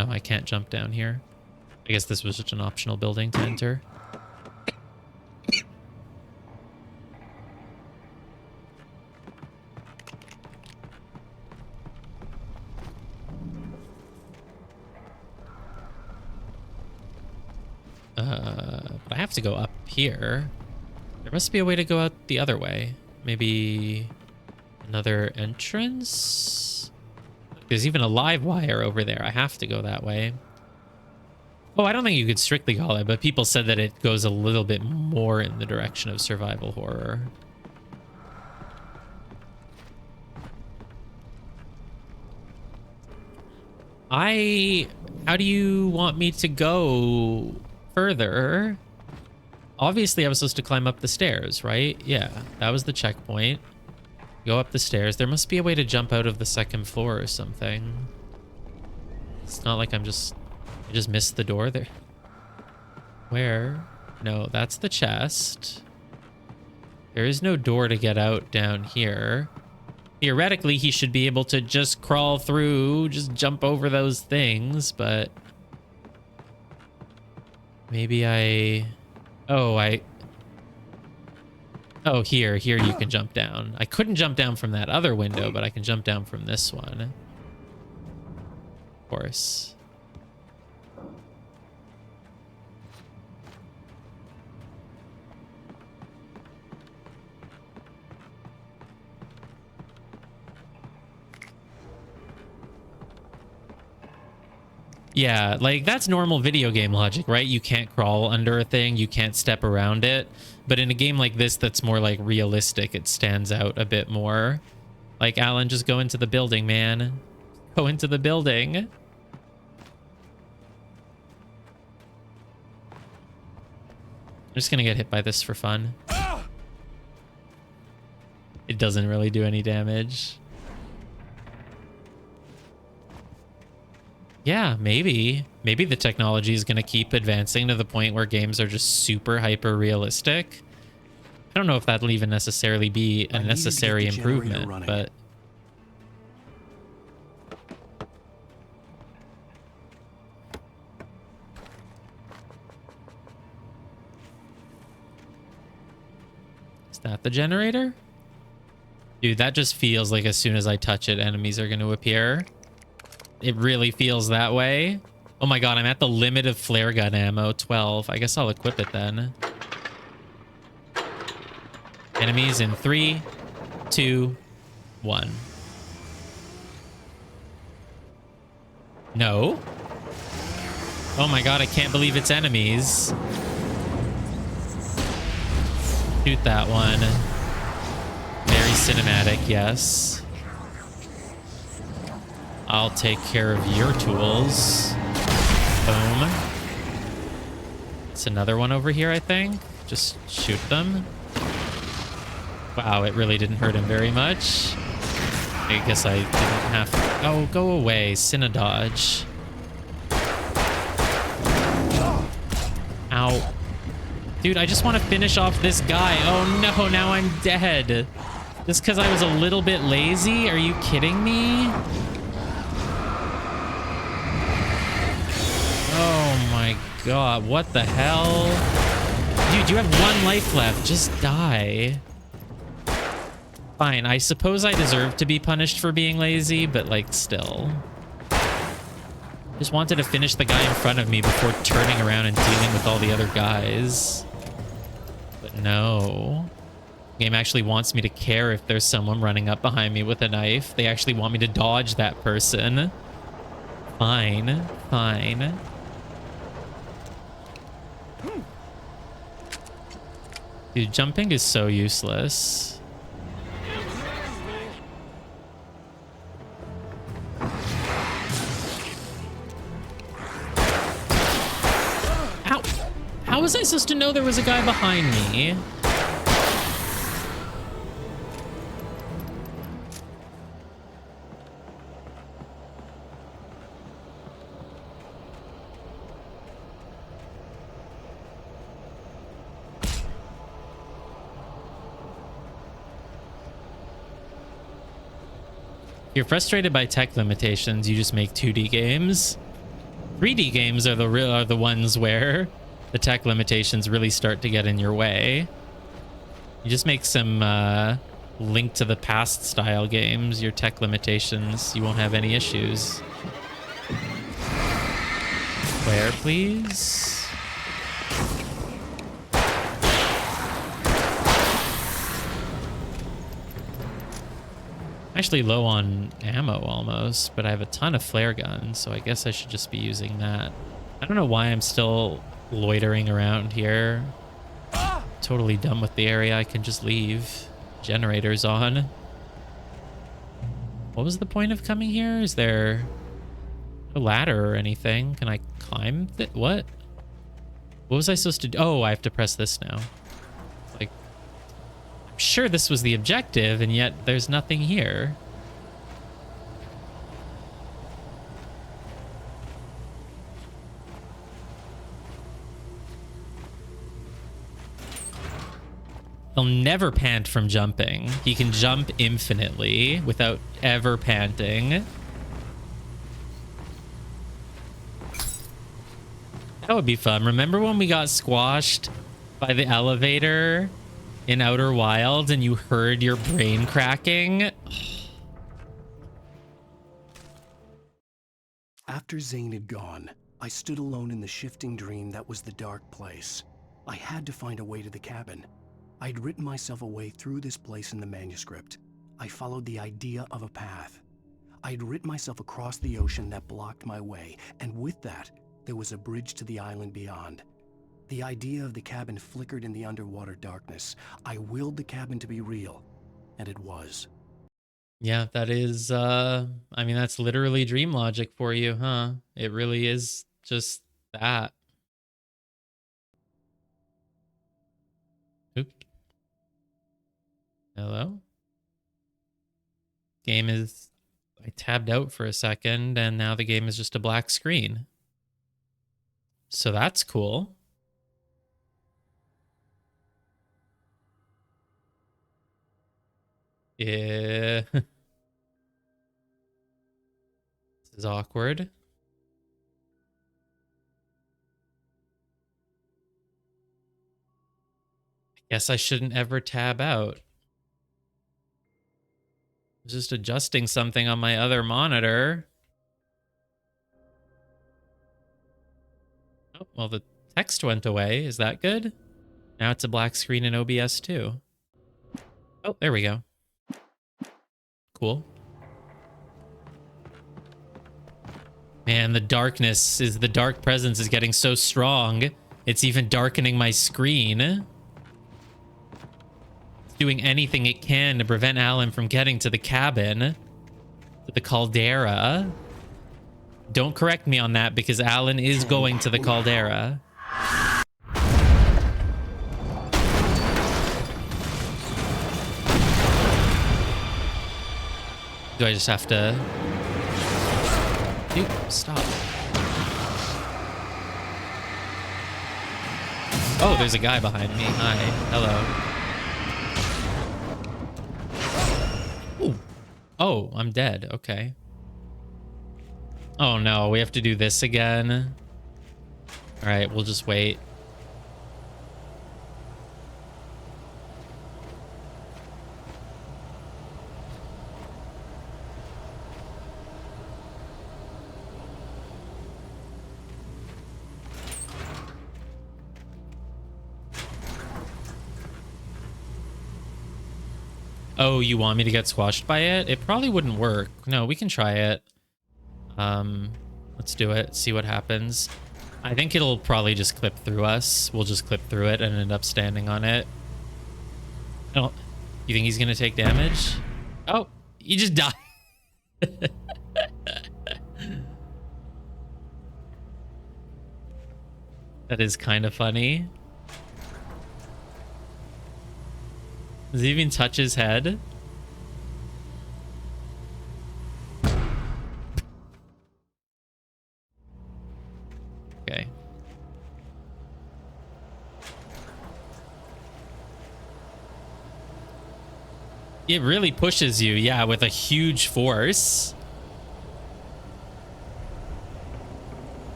Oh, I can't jump down here. I guess this was just an optional building to enter. But I have to go up here. There must be a way to go out the other way. Maybe another entrance? There's even a live wire over there. I have to go that way. Oh, I don't think you could strictly call it, but people said that it goes a little bit more in the direction of survival horror. How do you want me to go further? Obviously, I was supposed to climb up the stairs, right? Yeah, that was the checkpoint. Go up the stairs. There must be a way to jump out of the second floor or something. It's not like I just missed the door there. Where? No, that's the chest. There is no door to get out down here. theoretically, he should be able to just crawl through, just jump over those things, but maybe oh, here you can jump down. I couldn't jump down from that other window, but I can jump down from this one. Of course. Yeah, like that's normal video game logic, right? You can't crawl under a thing, you can't step around it. But in a game like this that's more like realistic, it stands out a bit more. Like, Alan, just go into the building, man. Go into the building. I'm just gonna get hit by this for fun. It doesn't really do any damage. Yeah, maybe. Maybe the technology is going to keep advancing to the point where games are just super hyper realistic. I don't know if that'll even necessarily be a necessary improvement, but... Is that the generator? Dude, that just feels like as soon as I touch it, enemies are going to appear. It really feels that way. Oh my god, I'm at the limit of flare gun ammo, 12. I guess I'll equip it then. Enemies in 3, 2, 1. No. Oh my god, I can't believe it's enemies. Shoot that one. Very cinematic, yes. I'll take care of your tools. Boom. It's another one over here, I think. Just shoot them. Wow, it really didn't hurt him very much. I guess I didn't have to... Oh, go away, Cinedodge. Ow. Dude, I just want to finish off this guy. Oh no, now I'm dead. Just because I was a little bit lazy? Are you kidding me? Oh my god, what the hell? Dude, you have 1 life left. Just die. Fine, I suppose I deserve to be punished for being lazy, but like still. Just wanted to finish the guy in front of me before turning around and dealing with all the other guys. But no. The game actually wants me to care if there's someone running up behind me with a knife. They actually want me to dodge that person. Fine, fine. Dude, jumping is so useless. Ow! How was I supposed to know there was a guy behind me? If you're frustrated by tech limitations, you just make 2D games. 3D games are the ones where the tech limitations really start to get in your way. You just make some Link to the Past style games, your tech limitations, you won't have any issues. Where, please? Actually low on ammo almost, but I have a ton of flare guns, so I guess I should just be using that. I don't know why I'm still loitering around here. Totally done with the area. I can just leave. Generator's on. What was the point of coming here? Is there a ladder or anything? Can I climb it? What? What was I supposed to do? Oh, I have to press this now. Like, I'm sure this was the objective, and yet there's nothing here. He'll never pant from jumping. He can jump infinitely without ever panting. That would be fun. Remember when we got squashed by the elevator in Outer Wilds and you heard your brain cracking? After Zane had gone, I stood alone in the shifting dream that was the dark place. I had to find a way to the cabin. I'd written myself a way through this place in the manuscript. I followed the idea of a path. I'd written myself across the ocean that blocked my way, and with that, there was a bridge to the island beyond. The idea of the cabin flickered in the underwater darkness. I willed the cabin to be real, and it was. Yeah, that is, I mean, that's literally dream logic for you, huh? It really is just that. Oop. Hello? Game is... I tabbed out for a second, and now the game is just a black screen. So that's cool. Yeah. This is awkward. I guess I shouldn't ever tab out. I was just adjusting something on my other monitor. Oh, well, the text went away. Is that good? Now it's a black screen in OBS too. Oh, there we go. Cool. Man, the darkness is... the dark presence is getting so strong. It's even darkening my screen. It's doing anything it can to prevent Alan from getting to the cabin. To the caldera. Don't correct me on that because Alan is going to the caldera. Do I just have to... Dude, stop. Oh, there's a guy behind me. Hi. Hello. Ooh. Oh, I'm dead. Okay. Oh no, we have to do this again. All right, we'll just wait. Oh, you want me to get squashed by it? It probably wouldn't work. No, we can try it. Let's do it. See what happens. I think it'll probably just clip through us. We'll just clip through it and end up standing on it. Oh, you think he's gonna take damage? Oh, he just died. That is kind of funny. Does he even touch his head? Okay. It really pushes you, yeah, with a huge force.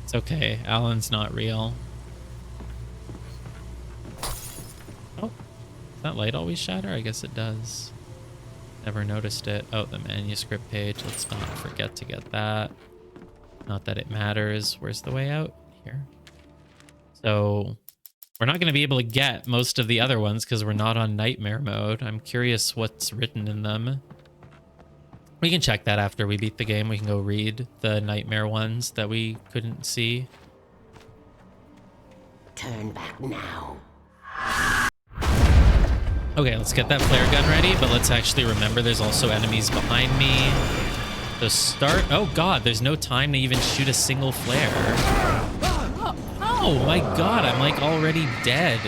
It's okay. Alan's not real. Oh, does that light always shatter? I guess it does. Never noticed it. Oh, the manuscript page. Let's not forget to get that. Not that it matters. Where's the way out? Here. So we're not going to be able to get most of the other ones because we're not on nightmare mode. I'm curious what's written in them. We can check that after we beat the game. We can go read the nightmare ones that we couldn't see. Turn back now. Okay, let's get that flare gun ready, but let's actually remember there's also enemies behind me. So start... Oh god, there's no time to even shoot a single flare. Oh my god, I'm like already dead.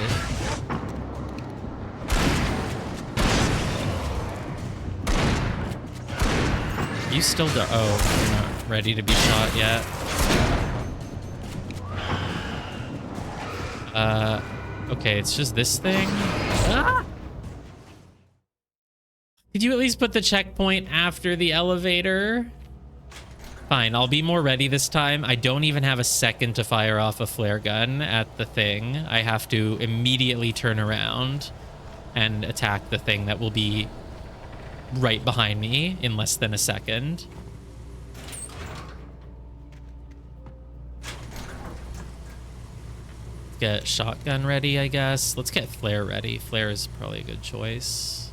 You still do. Oh, you're not ready to be shot yet. Okay, it's just this thing. Ah! Could you at least put the checkpoint after the elevator? Fine, I'll be more ready this time. I don't even have a second to fire off a flare gun at the thing. I have to immediately turn around and attack the thing that will be right behind me in less than a second. Get shotgun ready, I guess. Let's get flare ready. Flare is probably a good choice.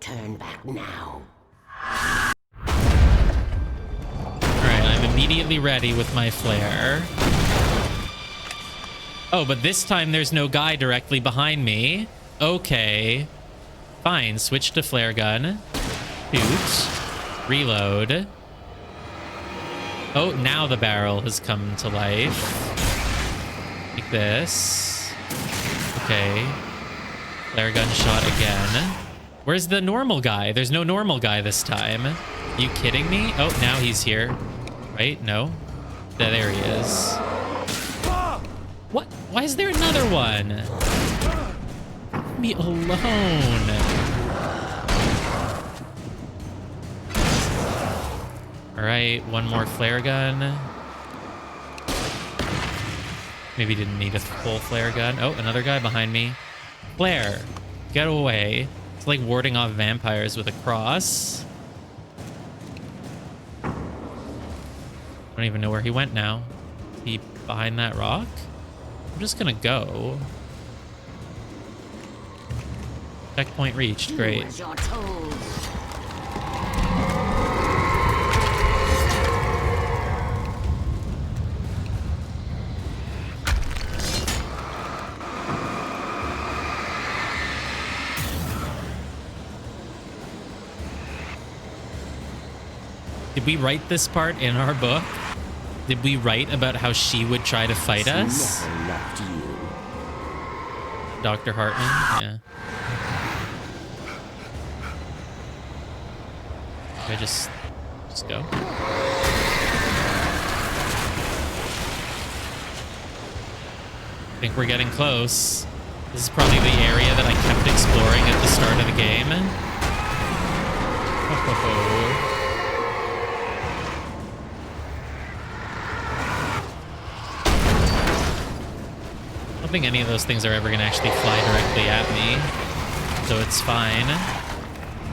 Turn back now. Immediately ready with my flare. Oh, but this time there's no guy directly behind me. Okay. Fine, switch to flare gun. Shoot. Reload. Oh, now the barrel has come to life. Like this. Okay. Flare gun shot again. Where's the normal guy? There's no normal guy this time. Are you kidding me? Oh, now he's here. Right? No? There he is. What? Why is there another one? Leave me alone. Alright, one more flare gun. Maybe didn't need a full flare gun. Oh, another guy behind me. Flare, get away. It's like warding off vampires with a cross. I don't even know where he went now. Is he behind that rock? I'm just gonna go. Checkpoint reached. Great. Do as you're told. Did we write this part in our book? Did we write about how she would try to fight us? Never left you. Dr. Hartman? Yeah. Should I just go? I think we're getting close. This is probably the area that I kept exploring at the start of the game. Oh. I don't think any of those things are ever going to actually fly directly at me, so it's fine.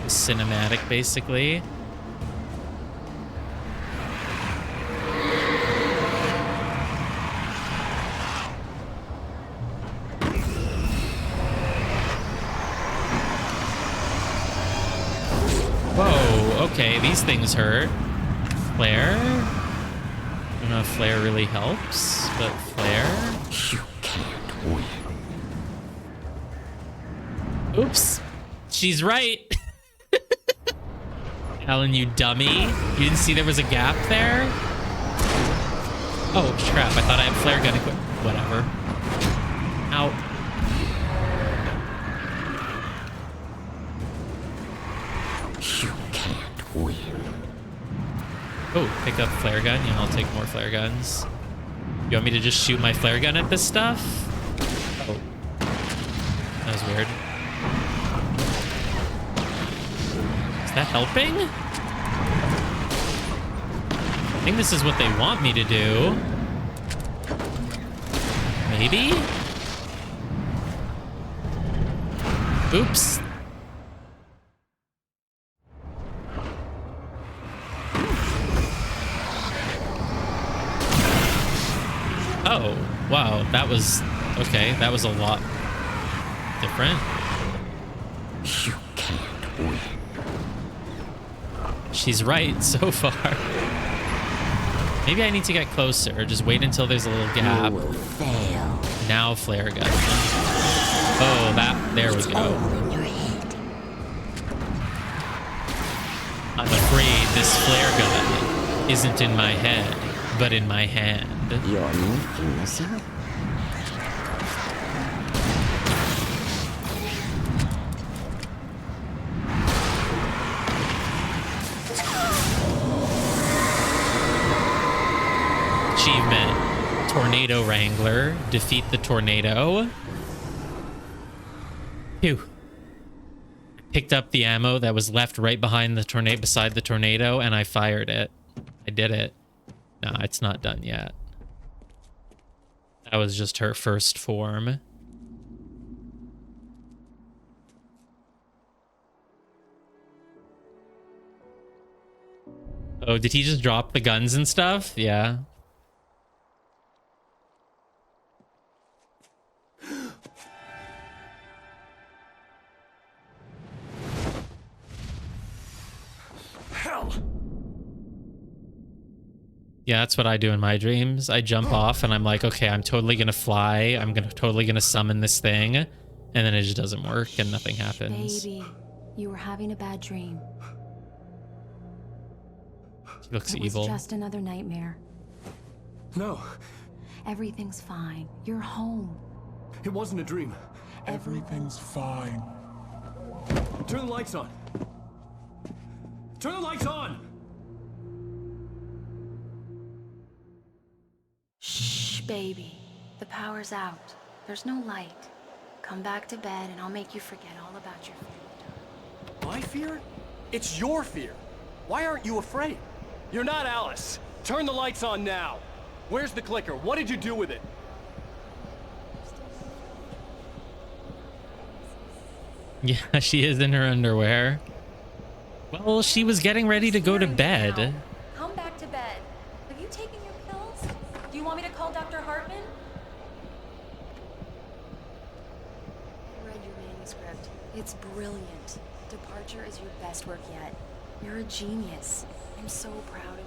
Cinematic, basically. Whoa, okay, these things hurt. Flare? I don't know if flare really helps, but flare? You can't win. Oops. She's right. Alan, you dummy. You didn't see there was a gap there? Oh, crap. I thought I had flare gun equipped. Whatever. Ow. You can't win. Oh, pick up flare gun. Yeah, I'll take more flare guns. You want me to just shoot my flare gun at this stuff? Oh. That was weird. Is that helping? I think this is what they want me to do. Maybe? Oops. Oh, wow, that was... Okay, that was a lot different. You can't win. She's right so far. Maybe I need to get closer. Just wait until there's a little gap. You will fail. Now flare gun. Oh, there we It's go. all in your head. I'm afraid this flare gun isn't in my head, but in my hand. You're making this up. Achievement. Tornado Wrangler. Defeat the tornado. Phew. Picked up the ammo that was left right behind the tornado, beside the tornado, and I fired it. I did it. Nah, it's not done yet. That was just her first form. Oh, did he just drop the guns and stuff? Yeah. Hell! Yeah, that's what I do in my dreams. I jump off and I'm like, okay, I'm totally gonna fly. I'm totally gonna summon this thing. And then it just doesn't work and nothing happens. Baby, you were having a bad dream. She looks It evil. was just another nightmare. No, Everything's fine. You're home. it wasn't a dream. Everything's fine. Turn the lights on. Turn the lights on! Shh, baby. The power's out. There's no light. Come back to bed and I'll make you forget all about your fear. My fear? It's your fear. Why aren't you afraid? You're not Alice. Turn the lights on now. Where's the clicker? What did you do with it? Yeah, she is in her underwear. Well, she was getting ready to go to bed. Come back to bed. Have you taken your pills? Do you want me to call Dr. Hartman? I read your manuscript. It's brilliant. Departure is your best work yet. You're a genius. I'm so proud of you.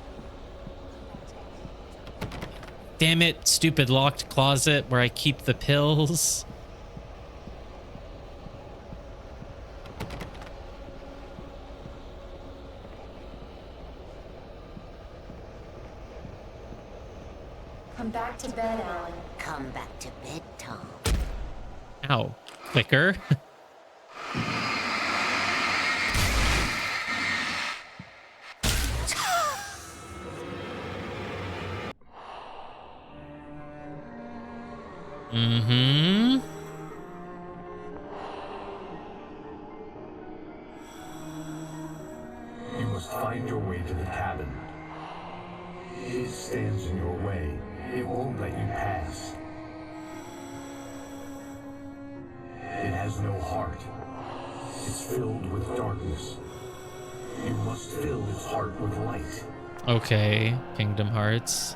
Damn it, stupid locked closet where I keep the pills. Come back to bed, Alan. Come back to bed, Tom. Ow. Clicker. Mm-hmm. You must find your way to the cabin. It stands in your way. It won't let you pass. It has no heart. It's filled with darkness. You must fill its heart with light. Okay, Kingdom Hearts.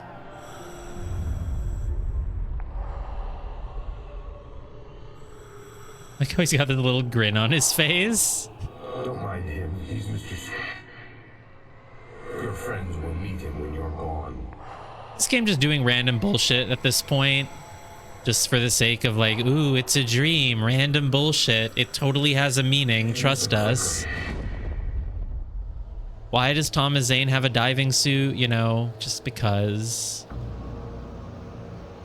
Like how he's got the little grin on his face. Don't mind him. He's Mr. Your friends will meet him when you're gone. This game just doing random bullshit at this point. Just for the sake of like, ooh, it's a dream, random bullshit. It totally has a meaning, trust us. Why does Thomas Zane have a diving suit? You know, just because.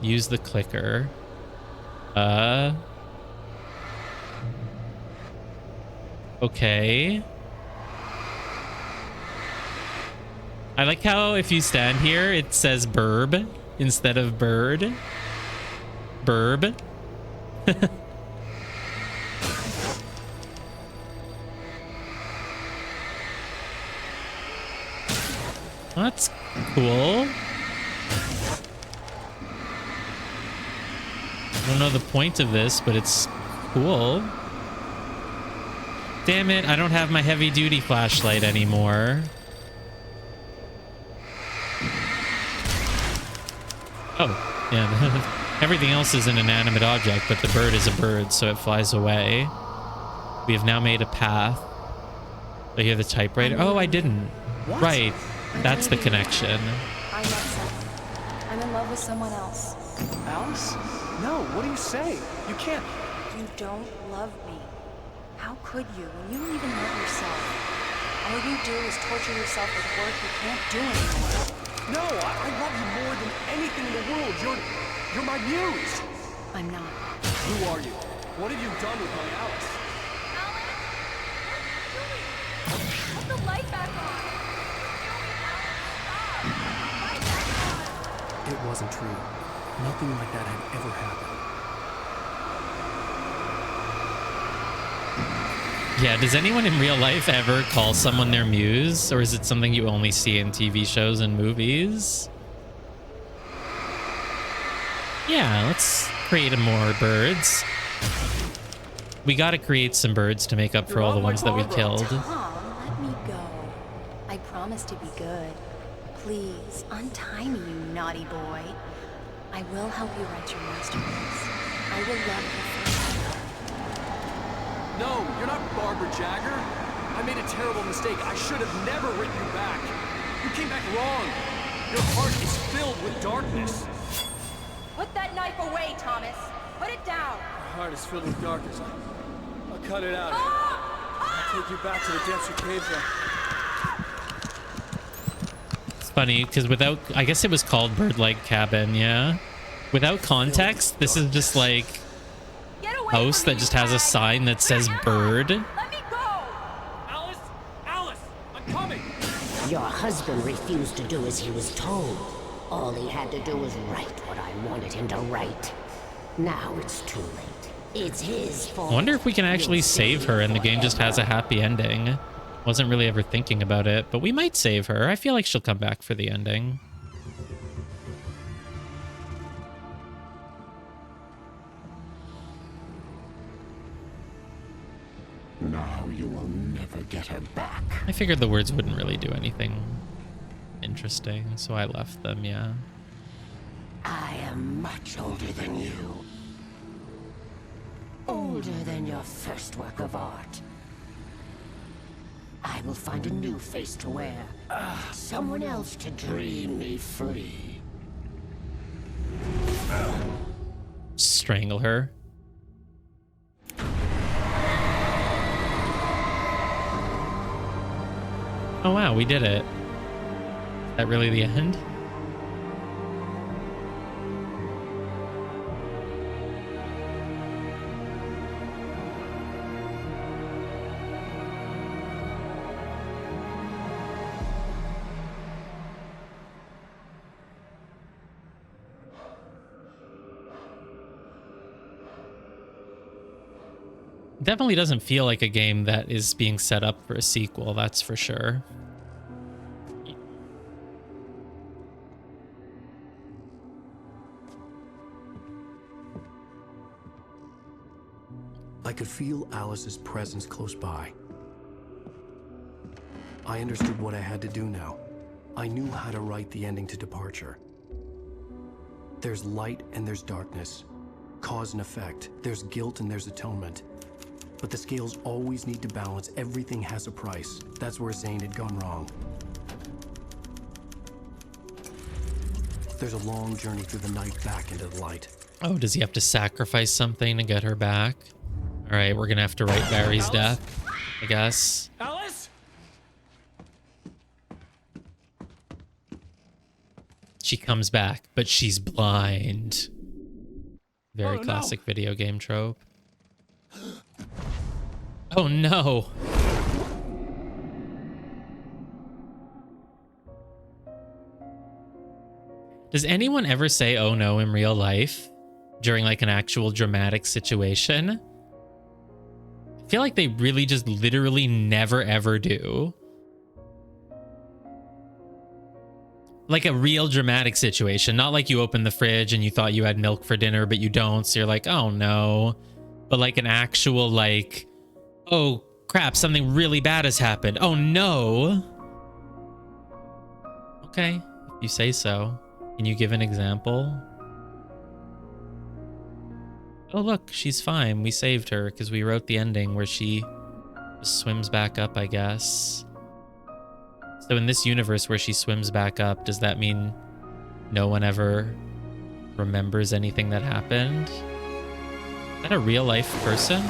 Use the clicker. Okay. I like how if you stand here, it says burb instead of bird. Burb. That's cool. I don't know the point of this, but it's cool. Damn it, I don't have my heavy duty flashlight anymore. Oh, yeah. Everything else is an inanimate object, but the bird is a bird, so it flies away. We have now made a path. I hear the typewriter. Oh, I didn't. What? Right. That's the connection. I met someone. I'm in love with someone else. Alice? No, what are you saying? You can't. You don't love me. How could you when you don't even love yourself? All you do is torture yourself with work you can't do anymore. No, I love you more than anything in the world. You're my muse. I'm not. Who are you? What have you done with my Alice? Alan? What are you doing? Put the light back on. What are you doing, Alan? Stop. Light back on. It wasn't true. Nothing like that had ever happened. Yeah, does anyone in real life ever call someone their muse? Or is it something you only see in TV shows and movies? Yeah, let's create more birds. We gotta create some birds to make up for all the ones that we killed. Tom, let me go. I promise to be good. Please, untie me, you naughty boy. I will help you write your masterpiece. I will love you forever. No, you're not Barbara Jagger. I made a terrible mistake. I should have never written you back. You came back wrong. Your heart is filled with darkness. Put that knife away, Thomas. Put it down. My heart is filled with darkness. I'll cut it out. I'll take you back to the depths of caves. It's funny because without, I guess it was called Bird-Like Cabin, yeah. Without context, this is just like house that just has a sign that says bird. Let me go. Alice! Alice! I'm coming! Your husband refused to do as he was told. All he had to do was write what I wanted him to write. Now it's too late. It's his fault. I wonder if we can actually save her and the game just has a happy ending. Wasn't really ever thinking about it, but we might save her. I feel like she'll come back for the ending. Now you will never get her back. I figured the words wouldn't really do anything interesting, so I left them, yeah. I am much older than you. Older than your first work of art. I will find a new face to wear. Someone else to dream me free. Strangle her. Oh wow, we did it. Is that really the end? Definitely doesn't feel like a game that is being set up for a sequel, that's for sure. I could feel Alice's presence close by. I understood what I had to do now. I knew how to write the ending to Departure. There's light and there's darkness. Cause and effect. There's guilt and there's atonement. But the scales always need to balance. Everything has a price. That's where Zane had gone wrong. There's a long journey through the night back into the light. Oh, does he have to sacrifice something to get her back? All right, we're gonna have to write Barry's death, I guess. Alice! She comes back, but she's blind. Very Oh, classic no. video game trope. Oh no. Does anyone ever say oh no in real life during like an actual dramatic situation? I feel like they really just literally never ever do. Like a real dramatic situation, not like you open the fridge and you thought you had milk for dinner, but you don't. So you're like, oh no. But like an actual like, oh crap, something really bad has happened. Oh no. Okay, if you say so. Can you give an example? Oh look, she's fine. We saved her because we wrote the ending where she just swims back up, I guess. So in this universe where she swims back up, does that mean no one ever remembers anything that happened? that a real life person?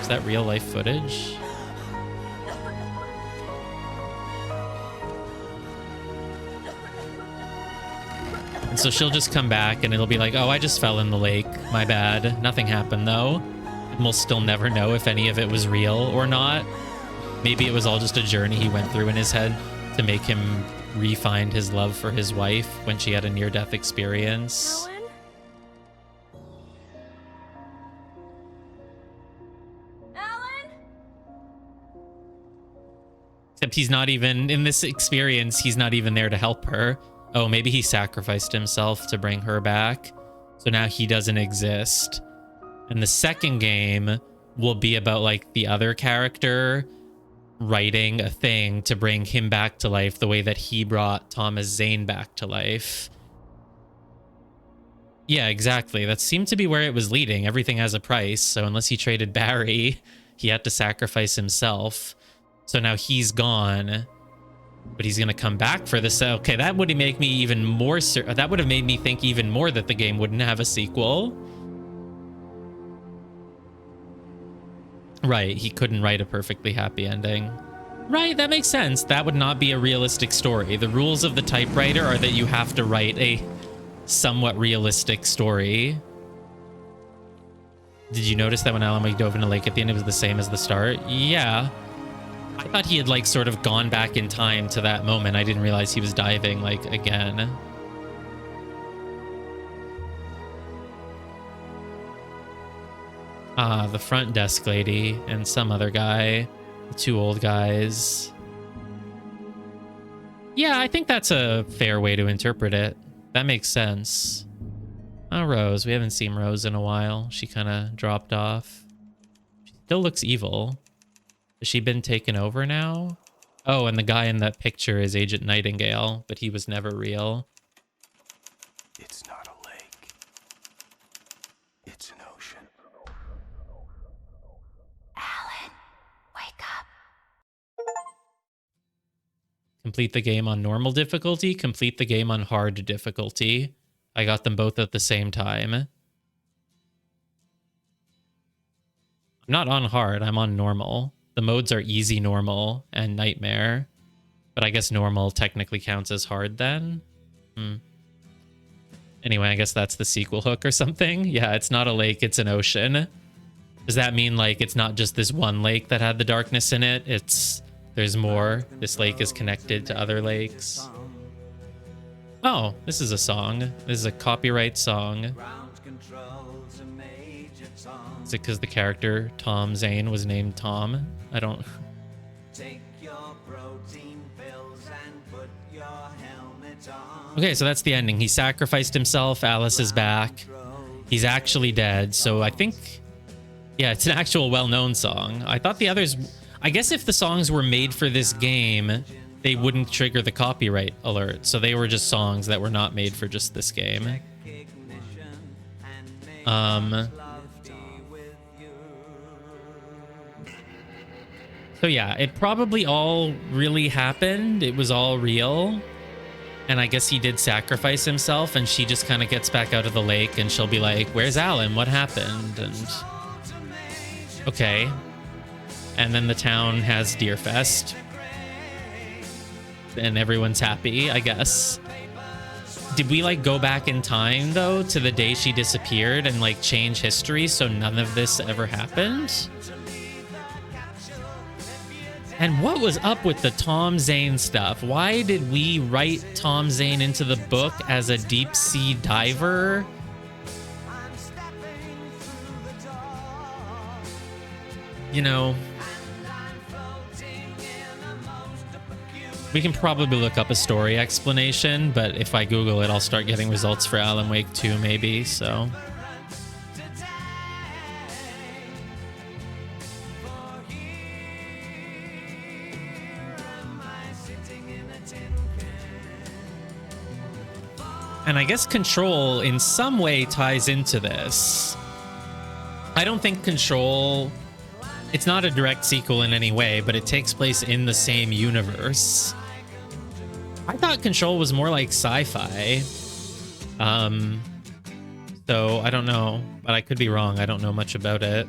Is that real life footage? And so she'll just come back and it'll be like, oh, I just fell in the lake. My bad. Nothing happened though. And we'll still never know if any of it was real or not. Maybe it was all just a journey he went through in his head to make him re-find his love for his wife when she had a near-death experience. Alan? Except he's not even, in this experience, he's not even there to help her. Oh, maybe he sacrificed himself to bring her back. So now he doesn't exist. And the second game will be about like the other character writing a thing to bring him back to life the way that he brought Thomas Zane back to life. Yeah, exactly. That seemed to be where it was leading. Everything has a price. So unless he traded Barry, he had to sacrifice himself. So now he's gone. But he's going to come back for this. Okay, that would make me even more... that would have made me think even more that the game wouldn't have a sequel. Right, he couldn't write a perfectly happy ending. Right, that makes sense. That would not be a realistic story. The rules of the typewriter are that you have to write a somewhat realistic story. Did you notice that when Alan Wake dove in a lake at the end, it was the same as the start? Yeah. I thought he had like sort of gone back in time to that moment. I didn't realize he was diving like again. Ah, the front desk lady and some other guy. The two old guys. Yeah, I think that's a fair way to interpret it. That makes sense. Oh, Rose. We haven't seen Rose in a while. She kind of dropped off. She still looks evil. Has she been taken over now? Oh, and the guy in that picture is Agent Nightingale, but he was never real. It's not a lake. It's an ocean. Alan, wake up. Complete the game on normal difficulty, complete the game on hard difficulty. I got them both at the same time. I'm not on hard, I'm on normal. The modes are easy, normal, and nightmare. But I guess normal technically counts as hard then? Anyway, I guess that's the sequel hook or something. Yeah, it's not a lake, it's an ocean. Does that mean like it's not just this one lake that had the darkness in it? There's more. This lake is connected to other lakes. Oh, this is a song. This is a copyright song. Is it because the character Tom Zane was named Tom? I don't... Okay, so that's the ending. He sacrificed himself. Alice is back. He's actually dead. So I think... Yeah, it's an actual well-known song. I thought the others... I guess if the songs were made for this game, they wouldn't trigger the copyright alert. So they were just songs that were not made for just this game. So yeah, it probably all really happened. It was all real. And I guess he did sacrifice himself, and she just kind of gets back out of the lake and she'll be like, where's Alan? What happened? And okay. And then the town has Deerfest. And everyone's happy, I guess. Did we like go back in time though to the day she disappeared and like change history so none of this ever happened? And what was up with the Tom Zane stuff? Why did we write Tom Zane into the book as a deep sea diver? You know, we can probably look up a story explanation, but if I Google it, I'll start getting results for Alan Wake 2 maybe, so... And I guess Control in some way ties into this. I don't think Control... It's not a direct sequel in any way, but it takes place in the same universe. I thought Control was more like sci-fi. So I don't know, but I could be wrong. I don't know much about it.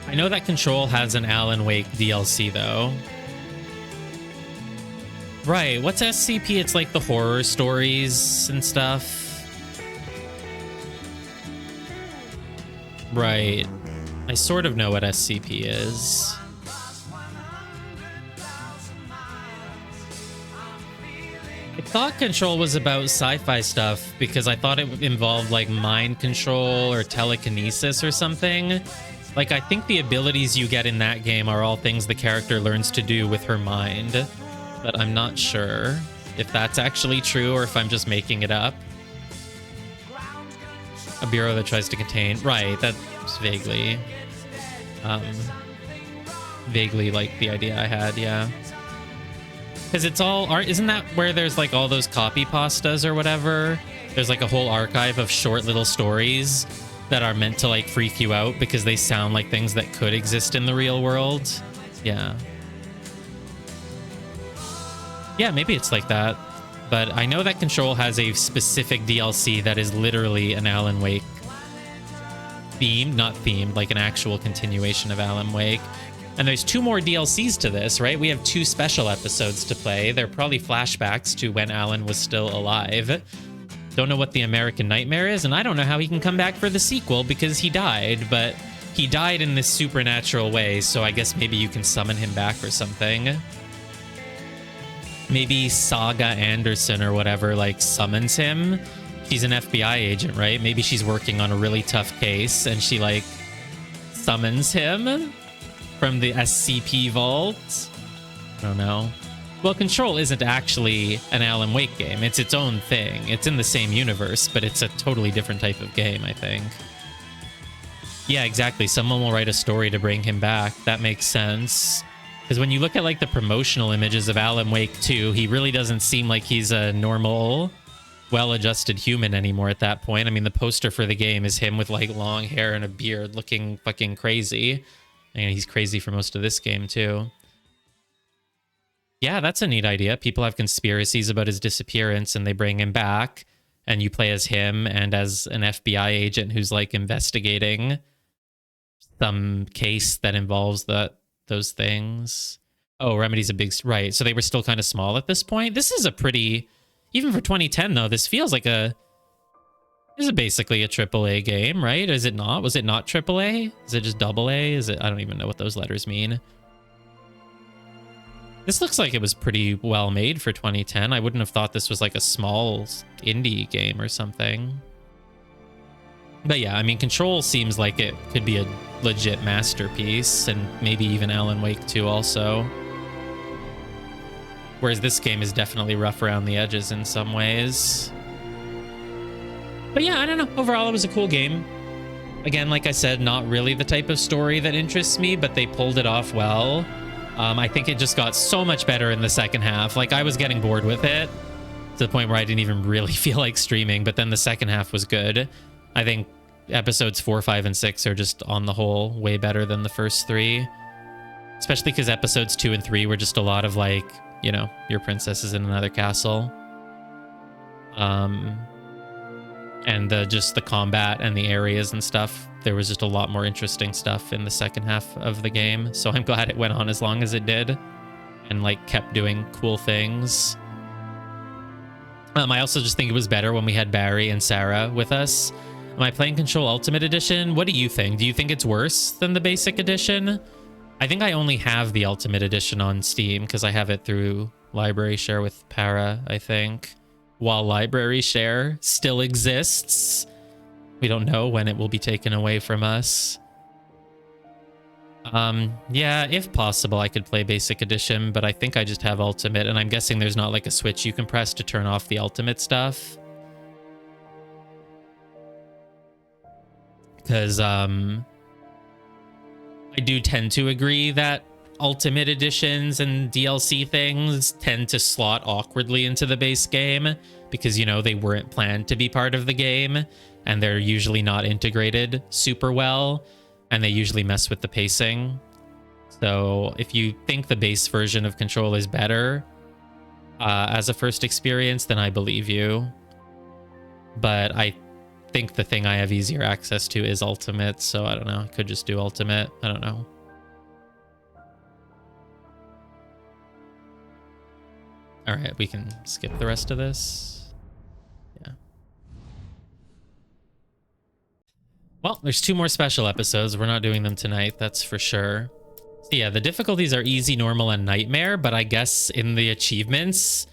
I know that Control has an Alan Wake DLC though. Right, what's SCP? It's like the horror stories and stuff. Right. I sort of know what SCP is. I thought Control was about sci-fi stuff because I thought it involved like mind control or telekinesis or something. Like, I think the abilities you get in that game are all things the character learns to do with her mind. But I'm not sure if that's actually true or if I'm just making it up. A bureau that tries to contain... Right, that's vaguely... vaguely like the idea I had, yeah. Because it's all art. Isn't that where there's like all those copy pastas or whatever? There's like a whole archive of short little stories that are meant to like freak you out because they sound like things that could exist in the real world. Yeah. Yeah, maybe it's like that. But I know that Control has a specific DLC that is literally an Alan Wake themed, not themed, like an actual continuation of Alan Wake. And there's 2 more DLCs to this, right? We have 2 special episodes to play. They're probably flashbacks to when Alan was still alive. Don't know what the American Nightmare is, and I don't know how he can come back for the sequel because he died, but he died in this supernatural way, so I guess maybe you can summon him back or something. Maybe Saga Anderson or whatever, like, summons him. She's an FBI agent, right? Maybe she's working on a really tough case, and she, like, summons him from the SCP vault. I don't know. Well, Control isn't actually an Alan Wake game. It's its own thing. It's in the same universe, but it's a totally different type of game, I think. Yeah, exactly. Someone will write a story to bring him back. That makes sense. Because when you look at like the promotional images of Alan Wake 2, he really doesn't seem like he's a normal, well-adjusted human anymore at that point. I mean, the poster for the game is him with like long hair and a beard looking fucking crazy. And he's crazy for most of this game too. Yeah, that's a neat idea. People have conspiracies about his disappearance and they bring him back and you play as him and as an FBI agent who's like investigating some case that involves those things. Oh, Remedy's a big... Right, so they were still kind of small at this point. This is a pretty... Even for 2010, though, this feels like a... This is basically a AAA game, right? Is it not? Was it not AAA? Is it just AA? Is it... I don't even know what those letters mean. This looks like it was pretty well made for 2010. I wouldn't have thought this was like a small indie game or something. But yeah, I mean, Control seems like it could be a legit masterpiece, and maybe even Alan Wake 2 also. Whereas this game is definitely rough around the edges in some ways. But yeah, I don't know. Overall, it was a cool game. Again, like I said, not really the type of story that interests me, but they pulled it off well. I think it just got so much better in the second half. Like, I was getting bored with it to the point where I didn't even really feel like streaming, but then the second half was good. I think episodes 4, 5, and 6 are just, on the whole, way better than the first 3. Especially because episodes 2 and 3 were just a lot of, like, you know, your princess is in another castle. And just the combat and the areas and stuff. There was just a lot more interesting stuff in the second half of the game. So I'm glad it went on as long as it did. And, like, kept doing cool things. I also just think it was better when we had Barry and Sarah with us. Am I playing Control Ultimate Edition? What do you think? Do you think it's worse than the basic edition? I think I only have the Ultimate Edition on Steam because I have it through Library Share with Para, I think. While Library Share still exists, we don't know when it will be taken away from us. Yeah, if possible, I could play Basic Edition, but I think I just have Ultimate, and I'm guessing there's not like a switch you can press to turn off the Ultimate stuff. Because, I do tend to agree that Ultimate Editions and DLC things tend to slot awkwardly into the base game because, you know, they weren't planned to be part of the game, and they're usually not integrated super well, and they usually mess with the pacing. So if you think the base version of Control is better, as a first experience, then I believe you. But I think the thing I have easier access to is Ultimate, so I don't know. I could just do Ultimate. I don't know. All right, we can skip the rest of this. Yeah. Well, there's 2 more special episodes. We're not doing them tonight, that's for sure. So yeah, the difficulties are easy, normal, and nightmare, but I guess in the achievements,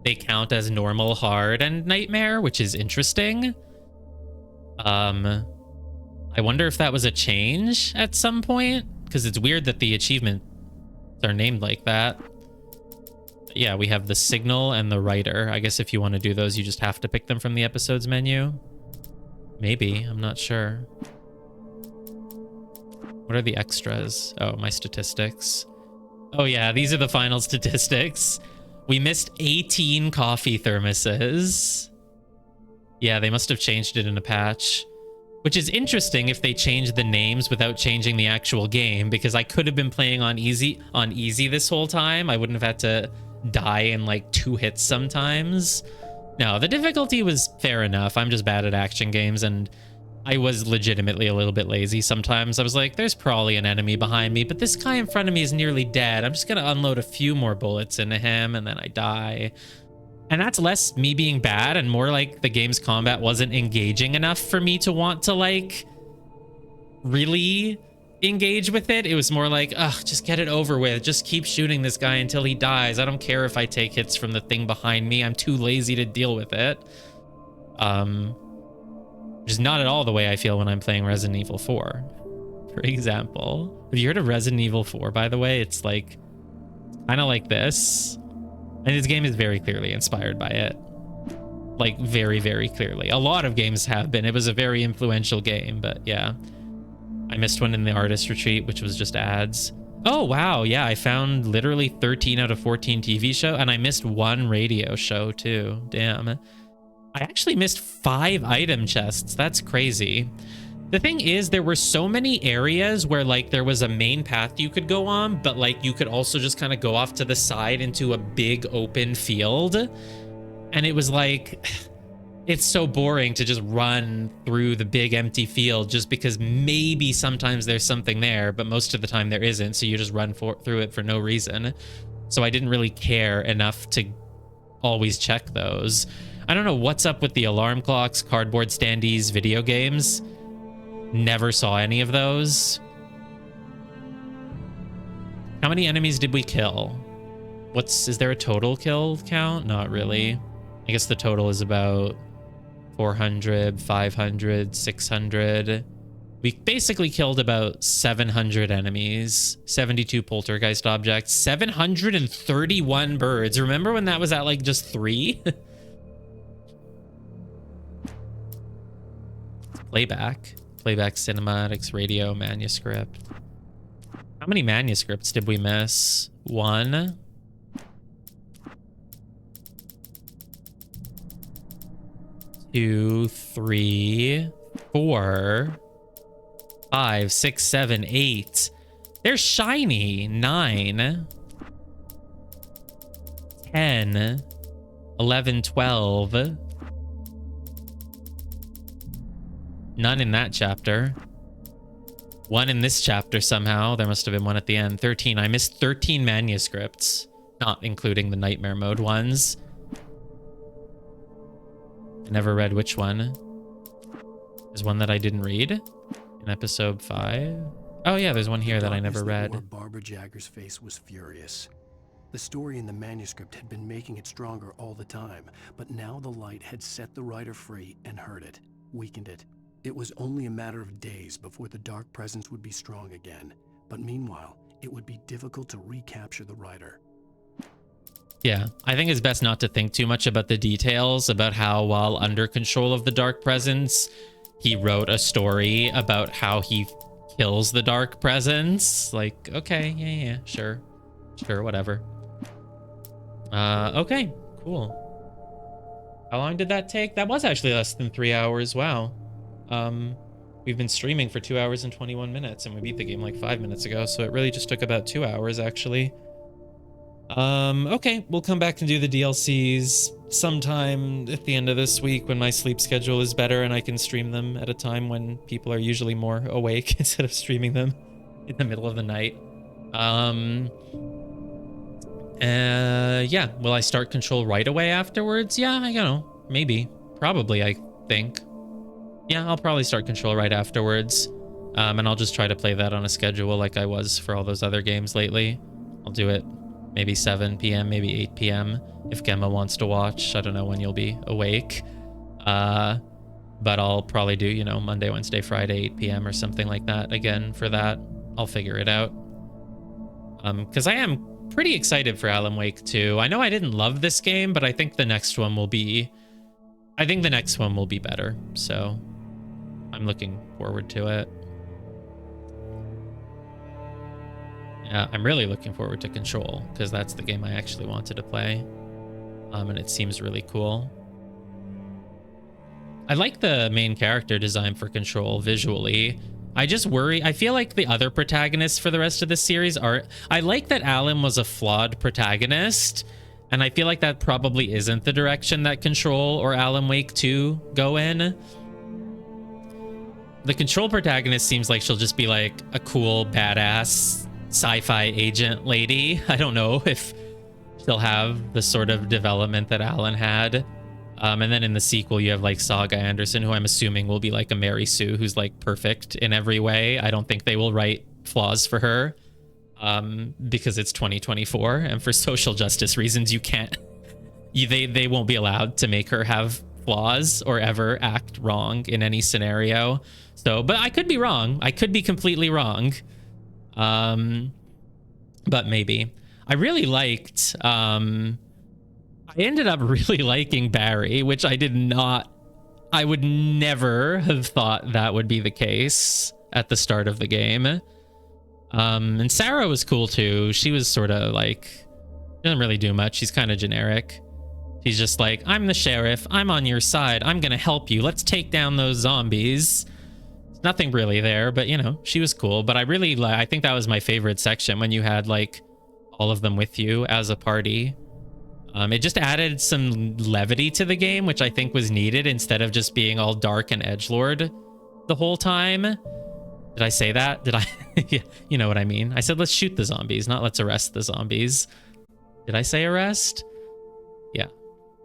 they count as normal, hard, and nightmare, which is interesting. I wonder if that was a change at some point, because it's weird that the achievements are named like that. Yeah, we have the signal and the writer. I guess if you want to do those, you just have to pick them from the episodes menu. Maybe, I'm not sure. What are the extras? Oh, my statistics. Oh yeah, these are the final statistics. We missed 18 coffee thermoses. Yeah, they must have changed it in a patch. Which is interesting if they changed the names without changing the actual game, because I could have been playing on easy this whole time. I wouldn't have had to die in like 2 hits sometimes. No, the difficulty was fair enough. I'm just bad at action games, and I was legitimately a little bit lazy sometimes. I was like, there's probably an enemy behind me, but this guy in front of me is nearly dead. I'm just gonna unload a few more bullets into him, and then I die. And that's less me being bad and more like the game's combat wasn't engaging enough for me to want to like really engage with it. It was more like, ugh, just get it over with. Just keep shooting this guy until he dies. I don't care if I take hits from the thing behind me. I'm too lazy to deal with it. Which is not at all the way I feel when I'm playing Resident Evil 4, for example. Have you heard of Resident Evil 4, by the way? It's like kind of like this. And this game is very clearly inspired by it. Like, very, very clearly. A lot of games have been. It was a very influential game, but yeah. I missed one in the artist retreat, which was just ads. Oh, wow. Yeah, I found literally 13 out of 14 TV show, and I missed 1 radio show, too. Damn. I actually missed 5 item chests. That's crazy. The thing is, there were so many areas where like there was a main path you could go on, but like you could also just kind of go off to the side into a big open field. And it was like, it's so boring to just run through the big empty field just because maybe sometimes there's something there, but most of the time there isn't. So you just run through it for no reason. So I didn't really care enough to always check those. I don't know what's up with the alarm clocks, cardboard standees, video games. Never saw any of those. How many enemies did we kill? Is there a total kill count? Not really. I guess the total is about 400, 500, 600. We basically killed about 700 enemies, 72 poltergeist objects, 731 birds. Remember when that was at like just 3? Playback cinematics, radio, manuscript. How many manuscripts did we miss? 1. 2, 3, 4, 5, 6, 7, 8. They're shiny. 9, 10, 11, 12. None in that chapter. 1 in this chapter somehow. There must have been 1 at the end. 13. I missed 13 manuscripts, not including the nightmare mode ones. I never read which one. There's one that I didn't read in episode 5. Oh yeah, there's one here that I never read. Barbara Jagger's face was furious. The story in the manuscript had been making it stronger all the time, but now the light had set the writer free and hurt it, weakened it. It was only a matter of days before the dark presence would be strong again, but meanwhile, it would be difficult to recapture the writer. Yeah, I think it's best not to think too much about the details about how, while under control of the dark presence, he wrote a story about how he kills the dark presence. Like, okay, yeah, sure, whatever. Okay, cool. How long did that take? That was actually less than 3 hours. Wow. We've been streaming for 2 hours and 21 minutes, and we beat the game like 5 minutes ago, so it really just took about 2 hours, actually. Okay, we'll come back and do the DLCs sometime at the end of this week when my sleep schedule is better and I can stream them at a time when people are usually more awake instead of streaming them in the middle of the night. Yeah, will I start Control right away afterwards? Yeah, you know, maybe, probably, I think. Yeah, I'll probably start Control right afterwards. And I'll just try to play that on a schedule like I was for all those other games lately. I'll do it maybe 7 p.m., maybe 8 p.m. if Gemma wants to watch. I don't know when you'll be awake. But I'll probably do, you know, Monday, Wednesday, Friday, 8 p.m. or something like that again for that. I'll figure it out. Because I am pretty excited for Alan Wake 2. I know I didn't love this game, but I think the next one will be... I think the next one will be better. So I'm looking forward to it. Yeah, I'm really looking forward to Control, because that's the game I actually wanted to play. And it seems really cool. I like the main character design for Control visually. I just worry, I feel like the other protagonists for the rest of the series are... I like that Alan was a flawed protagonist, and I feel like that probably isn't the direction that Control or Alan Wake 2 go in. The Control protagonist seems like she'll just be like a cool, badass sci-fi agent lady. I don't know if she'll have the sort of development that Alan had. And then in the sequel, you have like Saga Anderson, who I'm assuming will be like a Mary Sue, who's like perfect in every way. I don't think they will write flaws for her because it's 2024, and for social justice reasons, you can't. They won't be allowed to make her have flaws or ever act wrong in any scenario. So, but I could be wrong. I could be completely wrong. But maybe. I really liked, I ended up really liking Barry, which I would never have thought that would be the case at the start of the game. And Sarah was cool too. She was sort of like, doesn't really do much. She's kind of generic. She's just like, I'm the sheriff. I'm on your side. I'm going to help you. Let's take down those zombies. Nothing really there, but you know, she was cool. But I think that was my favorite section, when you had like all of them with you as a party. It just added some levity to the game, which I think was needed, instead of just being all dark and edgelord the whole time. Did I say that? Did I? Yeah, you know what I mean. I said let's shoot the zombies, not let's arrest the zombies. Did I say arrest?